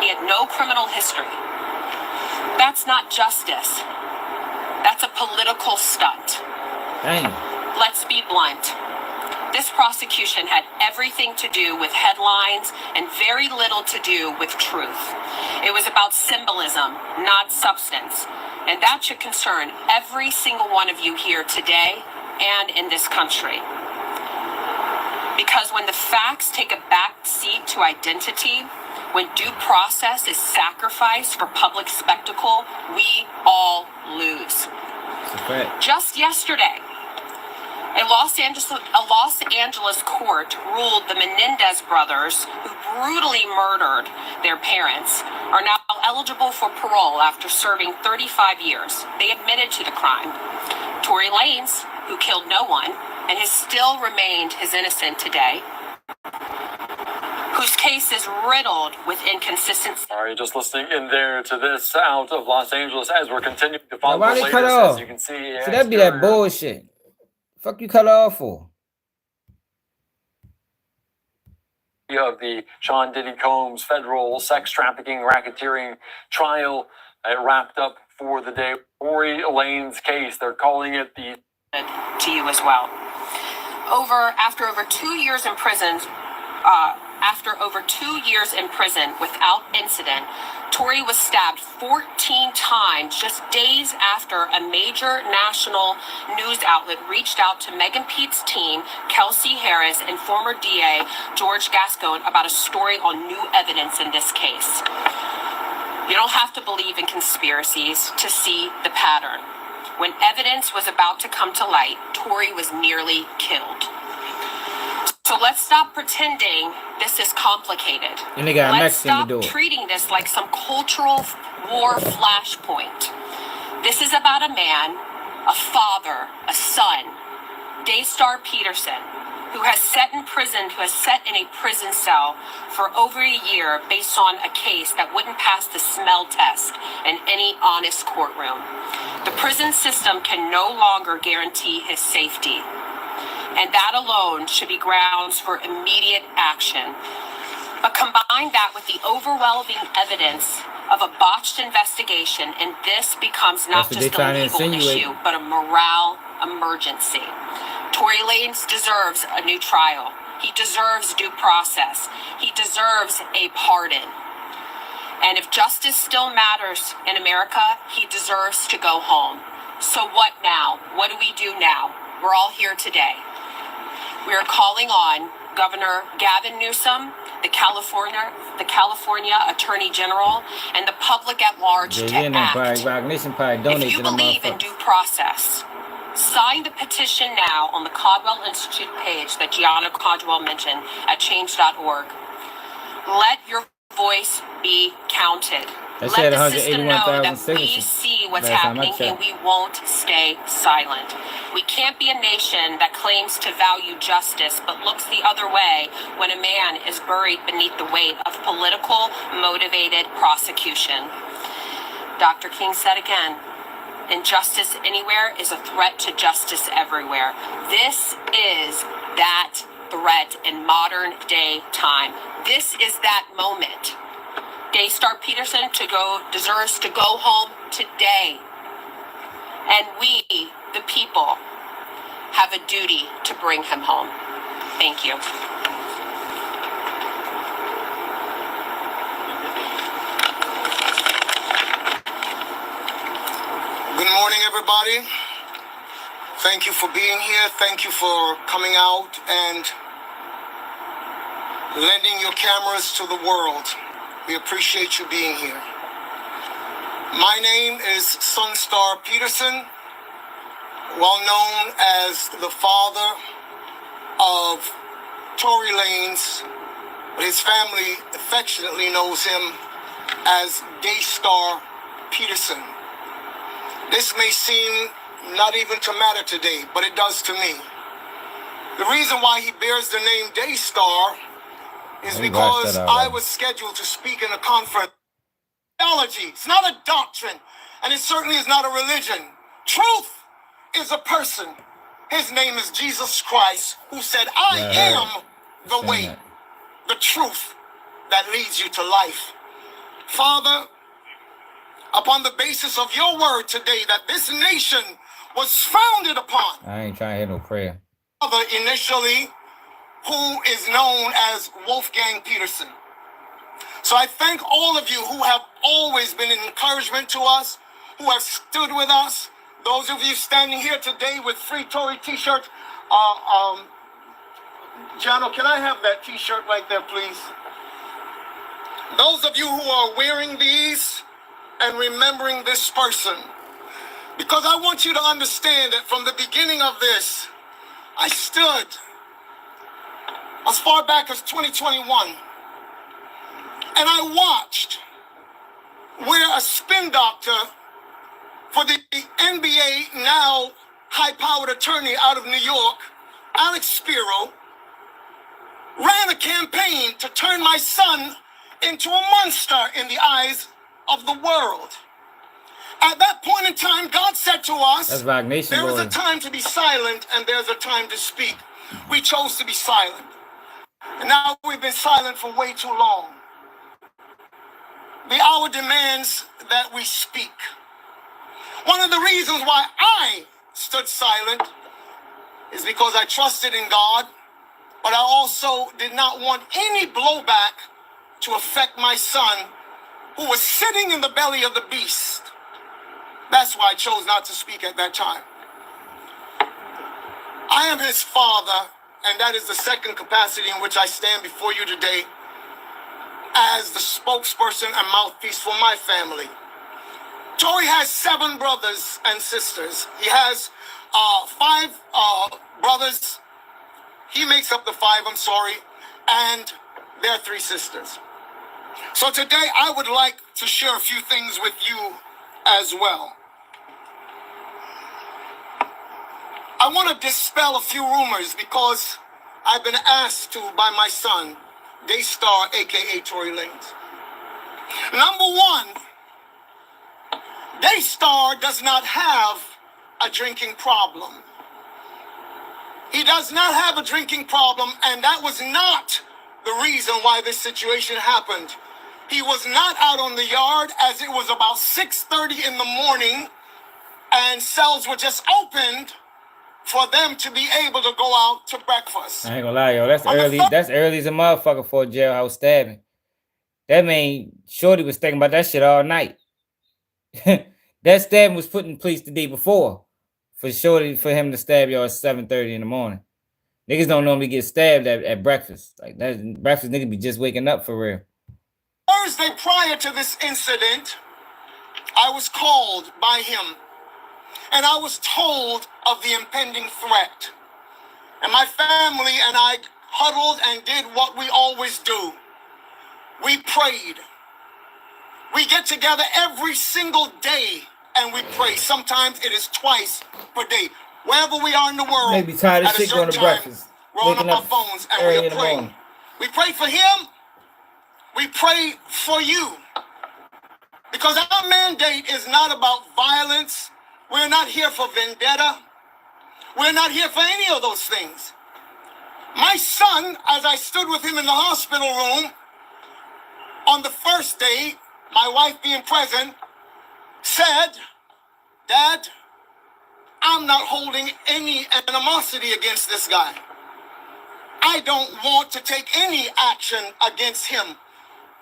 He had no criminal history. That's not justice. That's a political stunt. Dang. Let's be blunt. This prosecution had everything to do with headlines and very little to do with truth. It was about symbolism, not substance. And that should concern every single one of you here today and in this country. Because when the facts take a back seat to identity, when due process is sacrificed for public spectacle, we all lose. Okay. Just yesterday, a Los Angeles court ruled the Menendez brothers, who brutally murdered their parents, are now eligible for parole after serving 35 years. They admitted to the crime. Tory Lanez, who killed no one and has still remained his innocent today, whose case is riddled with inconsistencies. Sorry, just listening in there to this out of Los Angeles as we're continuing to follow why the they cut latest, off? as you can see. So that'd be that bullshit. Fuck you cut off for? Of the Sean Diddy Combs federal sex trafficking racketeering trial. It wrapped up for the day. Tory Lanez case, they're calling it the... To you as well. After over 2 years in prison, without incident, Tory was stabbed 14 times just days after a major national news outlet reached out to Megan Pete's team, Kelsey Harris, and former DA George Gascon about a story on new evidence in this case. You don't have to believe in conspiracies to see the pattern. When evidence was about to come to light, Tory was nearly killed. So let's stop pretending this is complicated. And they got let's Mexican to do stop it. treating this like some cultural war flashpoint. This is about a man, a father, a son, Daystar Peterson, who has sat in a prison cell for over a year based on a case that wouldn't pass the smell test in any honest courtroom. The prison system can no longer guarantee his safety. And that alone should be grounds for immediate action. But combine that with the overwhelming evidence of a botched investigation, and this becomes not just a legal issue, but a morale emergency. Tory Lanez deserves a new trial. He deserves due process. He deserves a pardon. And if justice still matters in America, he deserves to go home. So what now? What do we do now? We're all here today. We are calling on Governor Gavin Newsom, the California Attorney General, and the public at large to act. If you believe in due process, sign the petition now on the Caldwell Institute page that Gianna Caldwell mentioned at change.org. Let your voice be counted. Let the system know that we see what's happening and we won't stay silent. We can't be a nation that claims to value justice but looks the other way when a man is buried beneath the weight of political motivated prosecution. Dr. King said again, injustice anywhere is a threat to justice everywhere. This is that threat in modern day time. This is that moment. Daystar Peterson deserves to go home today. And we, the people, have a duty to bring him home. Thank you. Good morning, everybody. Thank you for being here. Thank you for coming out and lending your cameras to the world. We appreciate you being here. My name is Sunstar Peterson, well known as the father of Tory Lanez, but his family affectionately knows him as Daystar Peterson. This may seem not even to matter today, but it does to me. The reason why he bears the name Daystar is because I was scheduled to speak in a conference. Theology, it's not a doctrine, and it certainly is not a religion. Truth is a person. His name is Jesus Christ, who said, I am the way, the truth that leads you to life. Father, upon the basis of your word today that this nation was founded upon. I ain't trying to hear no prayer. Father, initially, who is known as Wolfgang Peterson. So I thank all of you who have always been an encouragement to us, who have stood with us. Those of you standing here today with Free Tory t-shirts. Jano, can I have that t-shirt right there, please? Those of you who are wearing these and remembering this person, because I want you to understand that from the beginning of this, I stood as far back as 2021, and I watched where a spin doctor for the NBA, now high-powered attorney out of New York, Alex Spiro, ran a campaign to turn my son into a monster in the eyes of the world. At that point in time, God said to us, there is a time to be silent and there's a time to speak. We chose to be silent. And now we've been silent for way too long. The hour demands that we speak. One of the reasons why I stood silent is because I trusted in God, but I also did not want any blowback to affect my son, who was sitting in the belly of the beast. That's why I chose not to speak at that time. I am his father, and that is the second capacity in which I stand before you today as the spokesperson and mouthpiece for my family. Tory has 7 brothers and sisters. He has 5 brothers. He makes up the 5, I'm sorry, and there are 3 sisters. So today I would like to share a few things with you as well. I want to dispel a few rumors because I've been asked to by my son, Daystar, aka Tory Lanez. Number 1, Daystar does not have a drinking problem. He does not have a drinking problem, and that was not the reason why this situation happened. He was not out on the yard as it was about 6:30 in the morning, and cells were just opened for them to be able to go out to breakfast. I ain't gonna lie, yo. That's early. That's early as a motherfucker for a jailhouse stabbing. That mean Shorty was thinking about that shit all night. That stabbing was put in place the day before for him to stab y'all at 7:30 in the morning. Niggas don't normally get stabbed at breakfast. Like that breakfast niggas be just waking up for real. Thursday prior to this incident, I was called by him, and I was told of the impending threat. And my family and I huddled and did what we always do. We prayed. We get together every single day and we pray. Sometimes it is twice per day. Wherever we are in the world, Maybe tired of shit going to breakfast. we're on our phones and we are praying. We pray for him. We pray for you. Because our mandate is not about violence. We're not here for vendetta. We're not here for any of those things. My son, as I stood with him in the hospital room, on the first day, my wife being present, said, "Dad, I'm not holding any animosity against this guy. I don't want to take any action against him.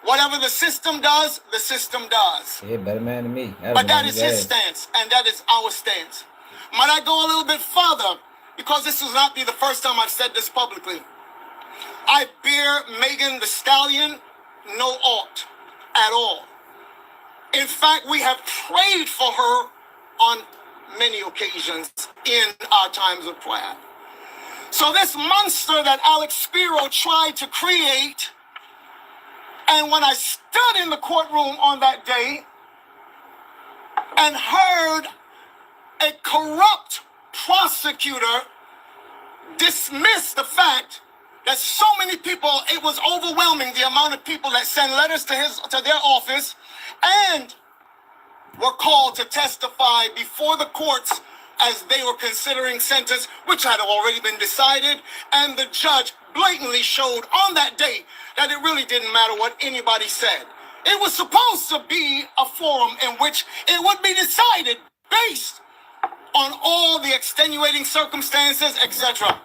Whatever the system does, the system does." Yeah, better man than me. But that is his stance, and that is our stance. Might I go a little bit further? Because this will not be the first time I've said this publicly. I bear Megan the Stallion no ought at all. In fact, we have prayed for her on many occasions in our times of prayer. So this monster that Alex Spiro tried to create, and when I stood in the courtroom on that day and heard a corrupt prosecutor dismiss the fact that so many people, it was overwhelming the amount of people that sent letters to their office and were called to testify before the courts as they were considering sentence, which had already been decided, and the judge blatantly showed on that day that it really didn't matter what anybody said. It was supposed to be a forum in which it would be decided based on all the extenuating circumstances, etc.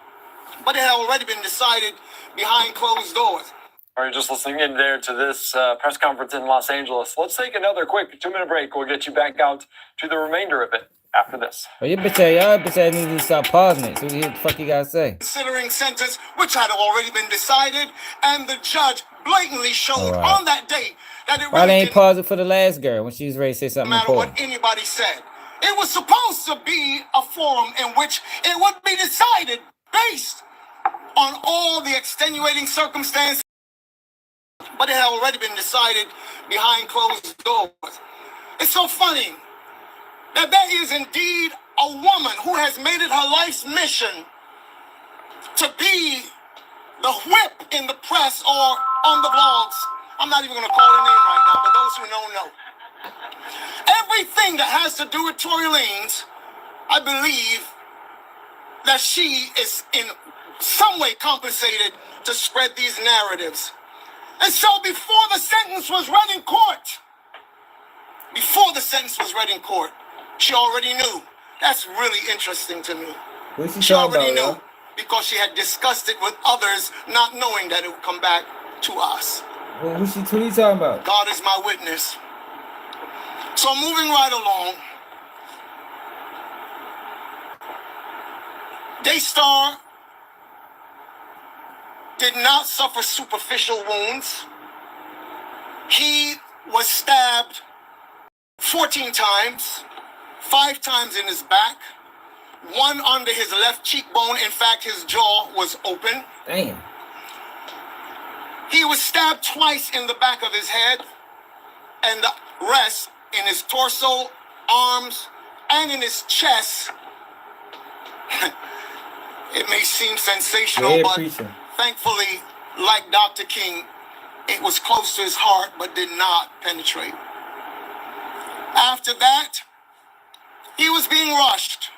But it had already been decided behind closed doors. All right, just listening in there to this press conference in Los Angeles. Let's take another quick 2-minute break. We'll get you back out to the remainder of it after this. Oh, y'all bitch need to stop pausing it. So what the fuck you gotta say? Considering sentence, which had already been decided, and the judge blatantly showed on that day that it Why really they ain't pause it for the last girl when she was ready to say something matter important? what anybody said. It was supposed to be a forum in which it would be decided based on all the extenuating circumstances, but it had already been decided behind closed doors. It's so funny that there is indeed a woman who has made it her life's mission to be the whip in the press or on the blogs. I'm not even going to call her name right now, but those who know. Everything that has to do with Tory Lanez, I believe that she is in some way compensated to spread these narratives. And so before the sentence was read in court, she already knew. That's really interesting to me. She already knew because she had discussed it with others, not knowing that it would come back to us. Well, who you talking about? God is my witness. So moving right along, Daystar did not suffer superficial wounds. He was stabbed 14 times, 5 times in his back, 1 under his left cheekbone. In fact, his jaw was open. Damn. He was stabbed twice in the back of his head, and the rest in his torso, arms, and in his chest. It may seem sensational, but thankfully, like Dr. King, it was close to his heart but did not penetrate. After that, he was being rushed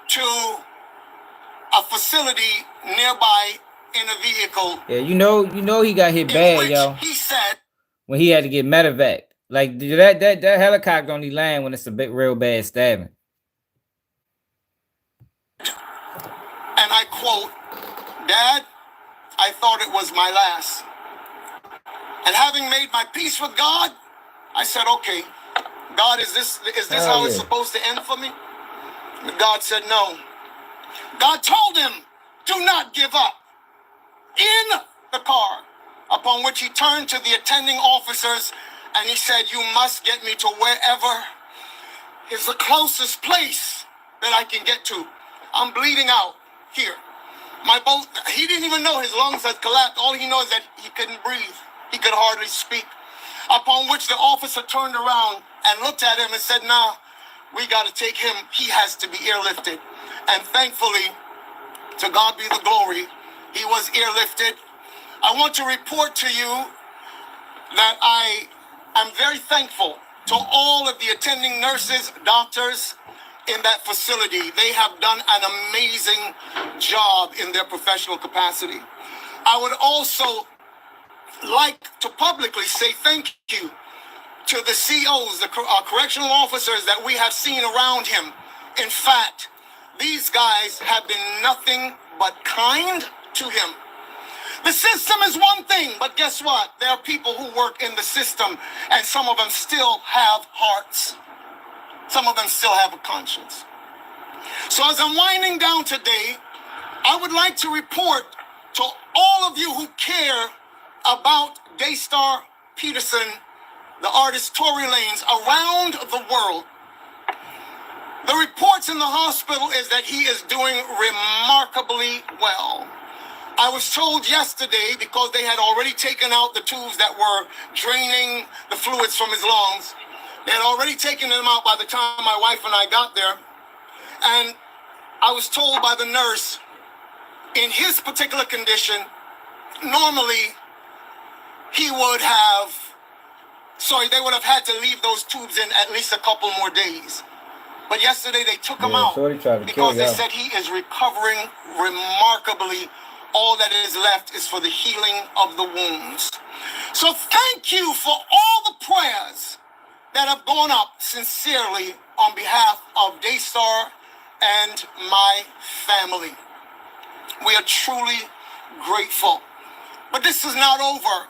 to a facility nearby in a vehicle. Yeah, you know he got hit bad, yo. He said when he had to get medevac. Like that helicopter only land when it's a bit real bad stabbing. And I quote, "Dad, I thought it was my last. And having made my peace with God, I said, okay, God, is this how it's supposed to end for me?" And God said, no. God told him, "Do not give up." In the car, upon which he turned to the attending officers and he said, "You must get me to wherever is the closest place that I can get to. I'm bleeding out here." He didn't even know his lungs had collapsed. All he knows is that he couldn't breathe. He could hardly speak. Upon which the officer turned around and looked at him and said, "Nah, we got to take him. He has to be airlifted." And thankfully, to God be the glory, he was airlifted. I want to report to you that I am very thankful to all of the attending nurses, doctors in that facility. They have done an amazing job in their professional capacity. I would also like to publicly say thank you to the COs, the correctional officers that we have seen around him. In fact, these guys have been nothing but kind to him. The system is one thing, but guess what? There are people who work in the system, and some of them still have hearts. Some of them still have a conscience. So as I'm winding down today, I would like to report to all of you who care about Daystar Peterson, the artist Tory Lanez, around the world. The reports in the hospital is that he is doing remarkably well. I was told yesterday, because they had already taken out the tubes that were draining the fluids from his lungs, they had already taken them out by the time my wife and I got there. And I was told by the nurse, in his particular condition, normally they would have had to leave those tubes in at least a couple more days. But yesterday they took him out because they said he is recovering remarkably. All that is left is for the healing of the wounds. So thank you for all the prayers that have gone up sincerely on behalf of Daystar and my family. We are truly grateful. But this is not over.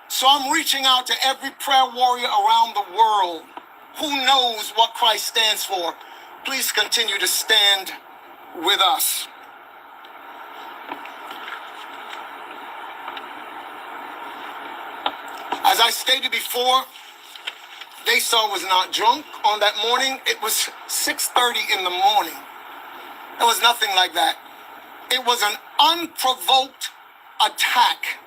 So I'm reaching out to every prayer warrior around the world who knows what Christ stands for. Please continue to stand with us. As I stated before, Daystar was not drunk on that morning. It was 6:30 in the morning. It was nothing like that. It was an unprovoked attack.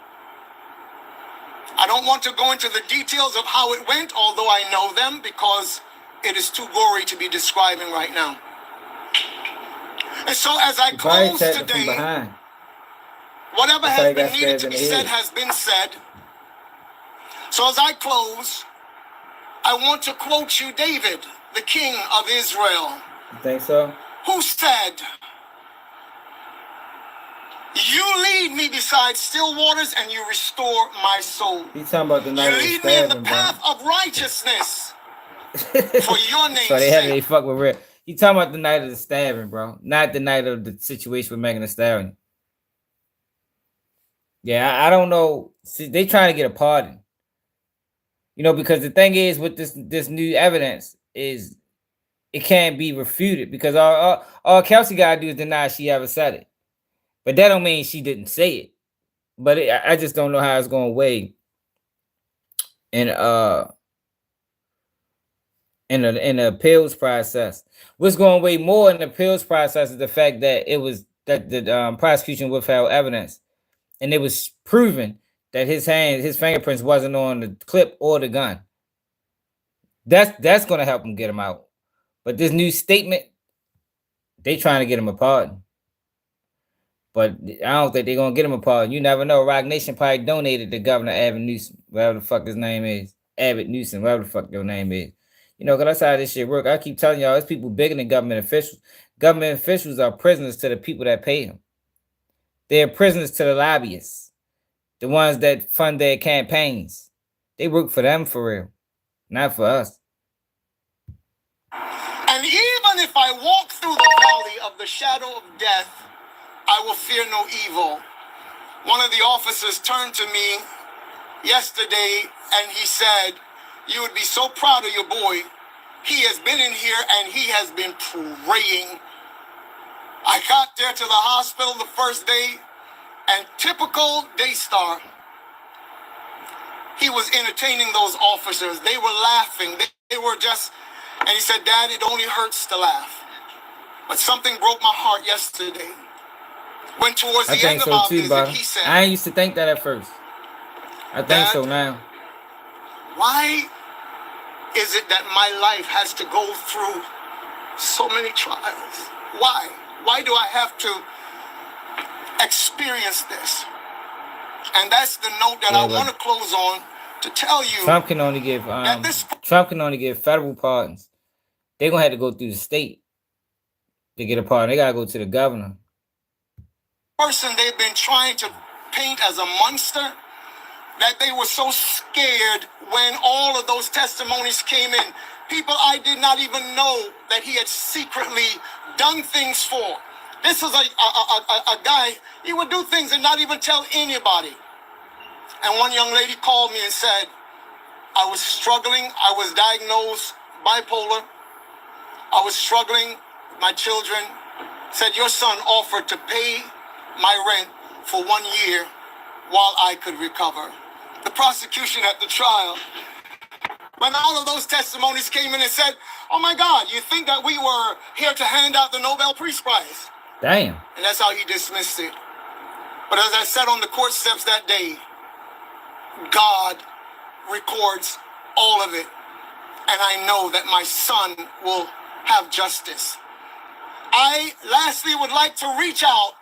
I don't want to go into the details of how it went, although I know them, because it is too gory to be describing right now. And so as I close today, whatever has been needed to be said has been said. So as I close, I want to quote you David, the king of Israel. You think so? Who said, "You lead me beside still waters and you restore my soul. He's talking about the night of the You lead stabbing, me in the path of righteousness for your name's so they sake." fuck with real. You talking about the night of the stabbing, bro, not the night of the situation with Megan Thee Stallion. Yeah, I don't know. See, they trying to get a pardon. You know, because the thing is with this new evidence is it can't be refuted, because all Kelsey gotta do is deny she ever said it. But that don't mean she didn't say it. But I just don't know how it's going to weigh in the appeals process. What's going to weigh more in the appeals process is the fact that it was that the prosecution withheld evidence, and it was proven that his fingerprints wasn't on the clip or the gun. That's going to help him get him out. But this new statement, they trying to get him a pardon. But I don't think they're going to get him a pardon. You never know. Rock Nation probably donated to Governor Abbott Newsom, whatever the fuck his name is. Abbott Newsom, whatever the fuck your name is. You know, because that's how this shit work. I keep telling y'all, there's people bigger than government officials. Government officials are prisoners to the people that pay them. They're prisoners to the lobbyists, the ones that fund their campaigns. They work for them for real, not for us. And even if I walk through the valley of the shadow of death, I will fear no evil. One of the officers turned to me yesterday and he said, you would be so proud of your boy. He has been in here and he has been praying. I got there to the hospital the first day, and typical Daystar, he was entertaining those officers. They were laughing. They were just, and he said, Dad, it only hurts to laugh. But something broke my heart yesterday. When towards the end of our visit, he said, I ain't used to think that at first. I think so now. Why is it that my life has to go through so many trials? Why? Why do I have to experience this? And that's the note that I want to close on to tell you. Trump can only give federal pardons. They're gonna have to go through the state to get a pardon. They gotta go to the governor. Person they've been trying to paint as a monster, that they were so scared when all of those testimonies came in. People I did not even know that he had secretly done things for. This is a guy, he would do things and not even tell anybody. And one young lady called me and said, I was struggling. I was diagnosed bipolar. I was struggling. My children said, your son offered to pay my rent for 1 year while I could recover. The prosecution at the trial, when all of those testimonies came in and said, oh my God, you think that we were here to hand out the Nobel Peace Prize? Damn. And that's how he dismissed it. But as I said on the court steps that day, God records all of it. And I know that my son will have justice. I lastly would like to reach out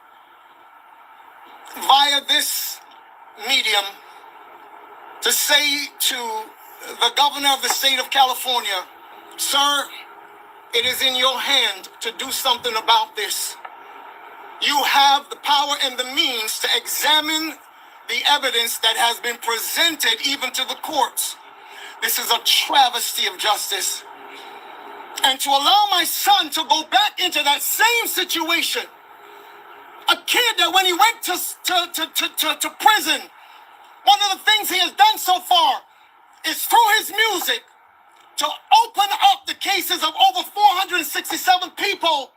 via this medium to say to the governor of the state of California, sir, it is in your hand to do something about this. You have the power and the means to examine the evidence that has been presented even to the courts. This is a travesty of justice. And to allow my son to go back into that same situation, a kid that when he went to prison, one of the things he has done so far is through his music to open up the cases of over 467 people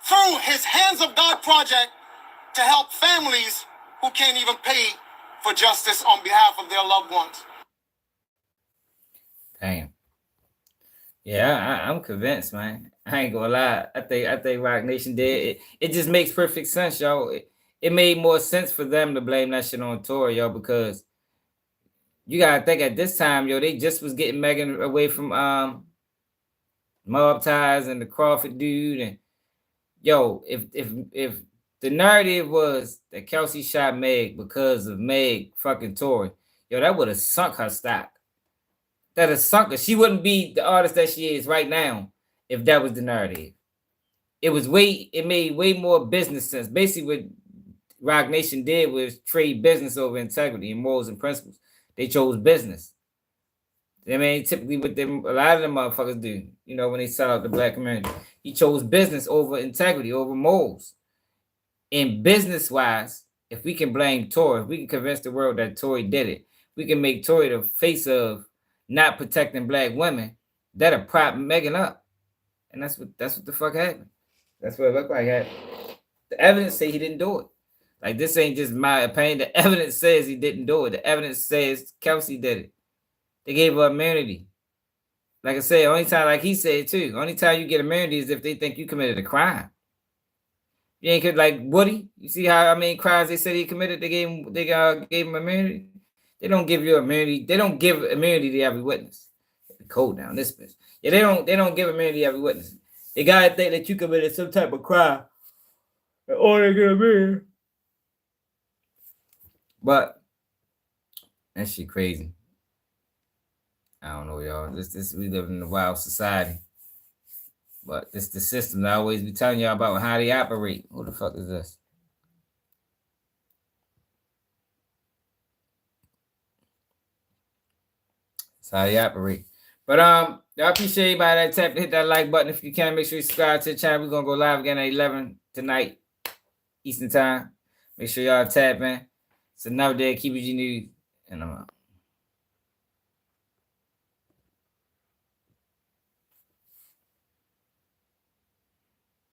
through his Hands of God project to help families who can't even pay for justice on behalf of their loved ones. Damn. Yeah, I'm convinced, man. I ain't gonna lie. I think Rock Nation did. It just makes perfect sense, y'all. It made more sense for them to blame that shit on Tory, yo, because you gotta think at this time, yo, they just was getting Megan away from Mob Ties and the Crawford dude, and yo, if the narrative was that Kelsey shot Meg because of Meg fucking Tory, yo, that would have sunk her stock. That has sunk her. She wouldn't be the artist that she is right now if that was the narrative. It made way more business sense. Basically, what Rock Nation did was trade business over integrity and morals and principles. They chose business. I mean, typically what a lot of them motherfuckers do, you know, when they sell out the black community. He chose business over integrity, over morals. And business-wise, if we can blame Tory, if we can convince the world that Tory did it, we can make Tory the face of not protecting black women, that'll prop Megan up. And that's what the fuck happened. That's what it looked like happened. The evidence say he didn't do it. Like, this ain't just my opinion. The evidence says he didn't do it. The evidence says Kelsey did it. They gave her immunity. Like I said, only time, like he said too, only time you get immunity is if they think you committed a crime. You ain't like Woody. You see how crimes they said he committed, they gave him immunity. They don't give you immunity. They don't give immunity to every witness. Cold down this bitch. Yeah, they don't give immunity to every witness. They gotta think that you committed some type of crime in order to get immunity. But that shit crazy. I don't know, y'all. This we live in a wild society. But this the system I always be telling y'all about how they operate. Who the fuck is this? That's how they operate. But I appreciate everybody that hit that like button. If you can, make sure you subscribe to the channel. We're gonna go live again at 11 tonight, Eastern time. Make sure y'all tap in. It's another day of Keep It G News, and I'm out.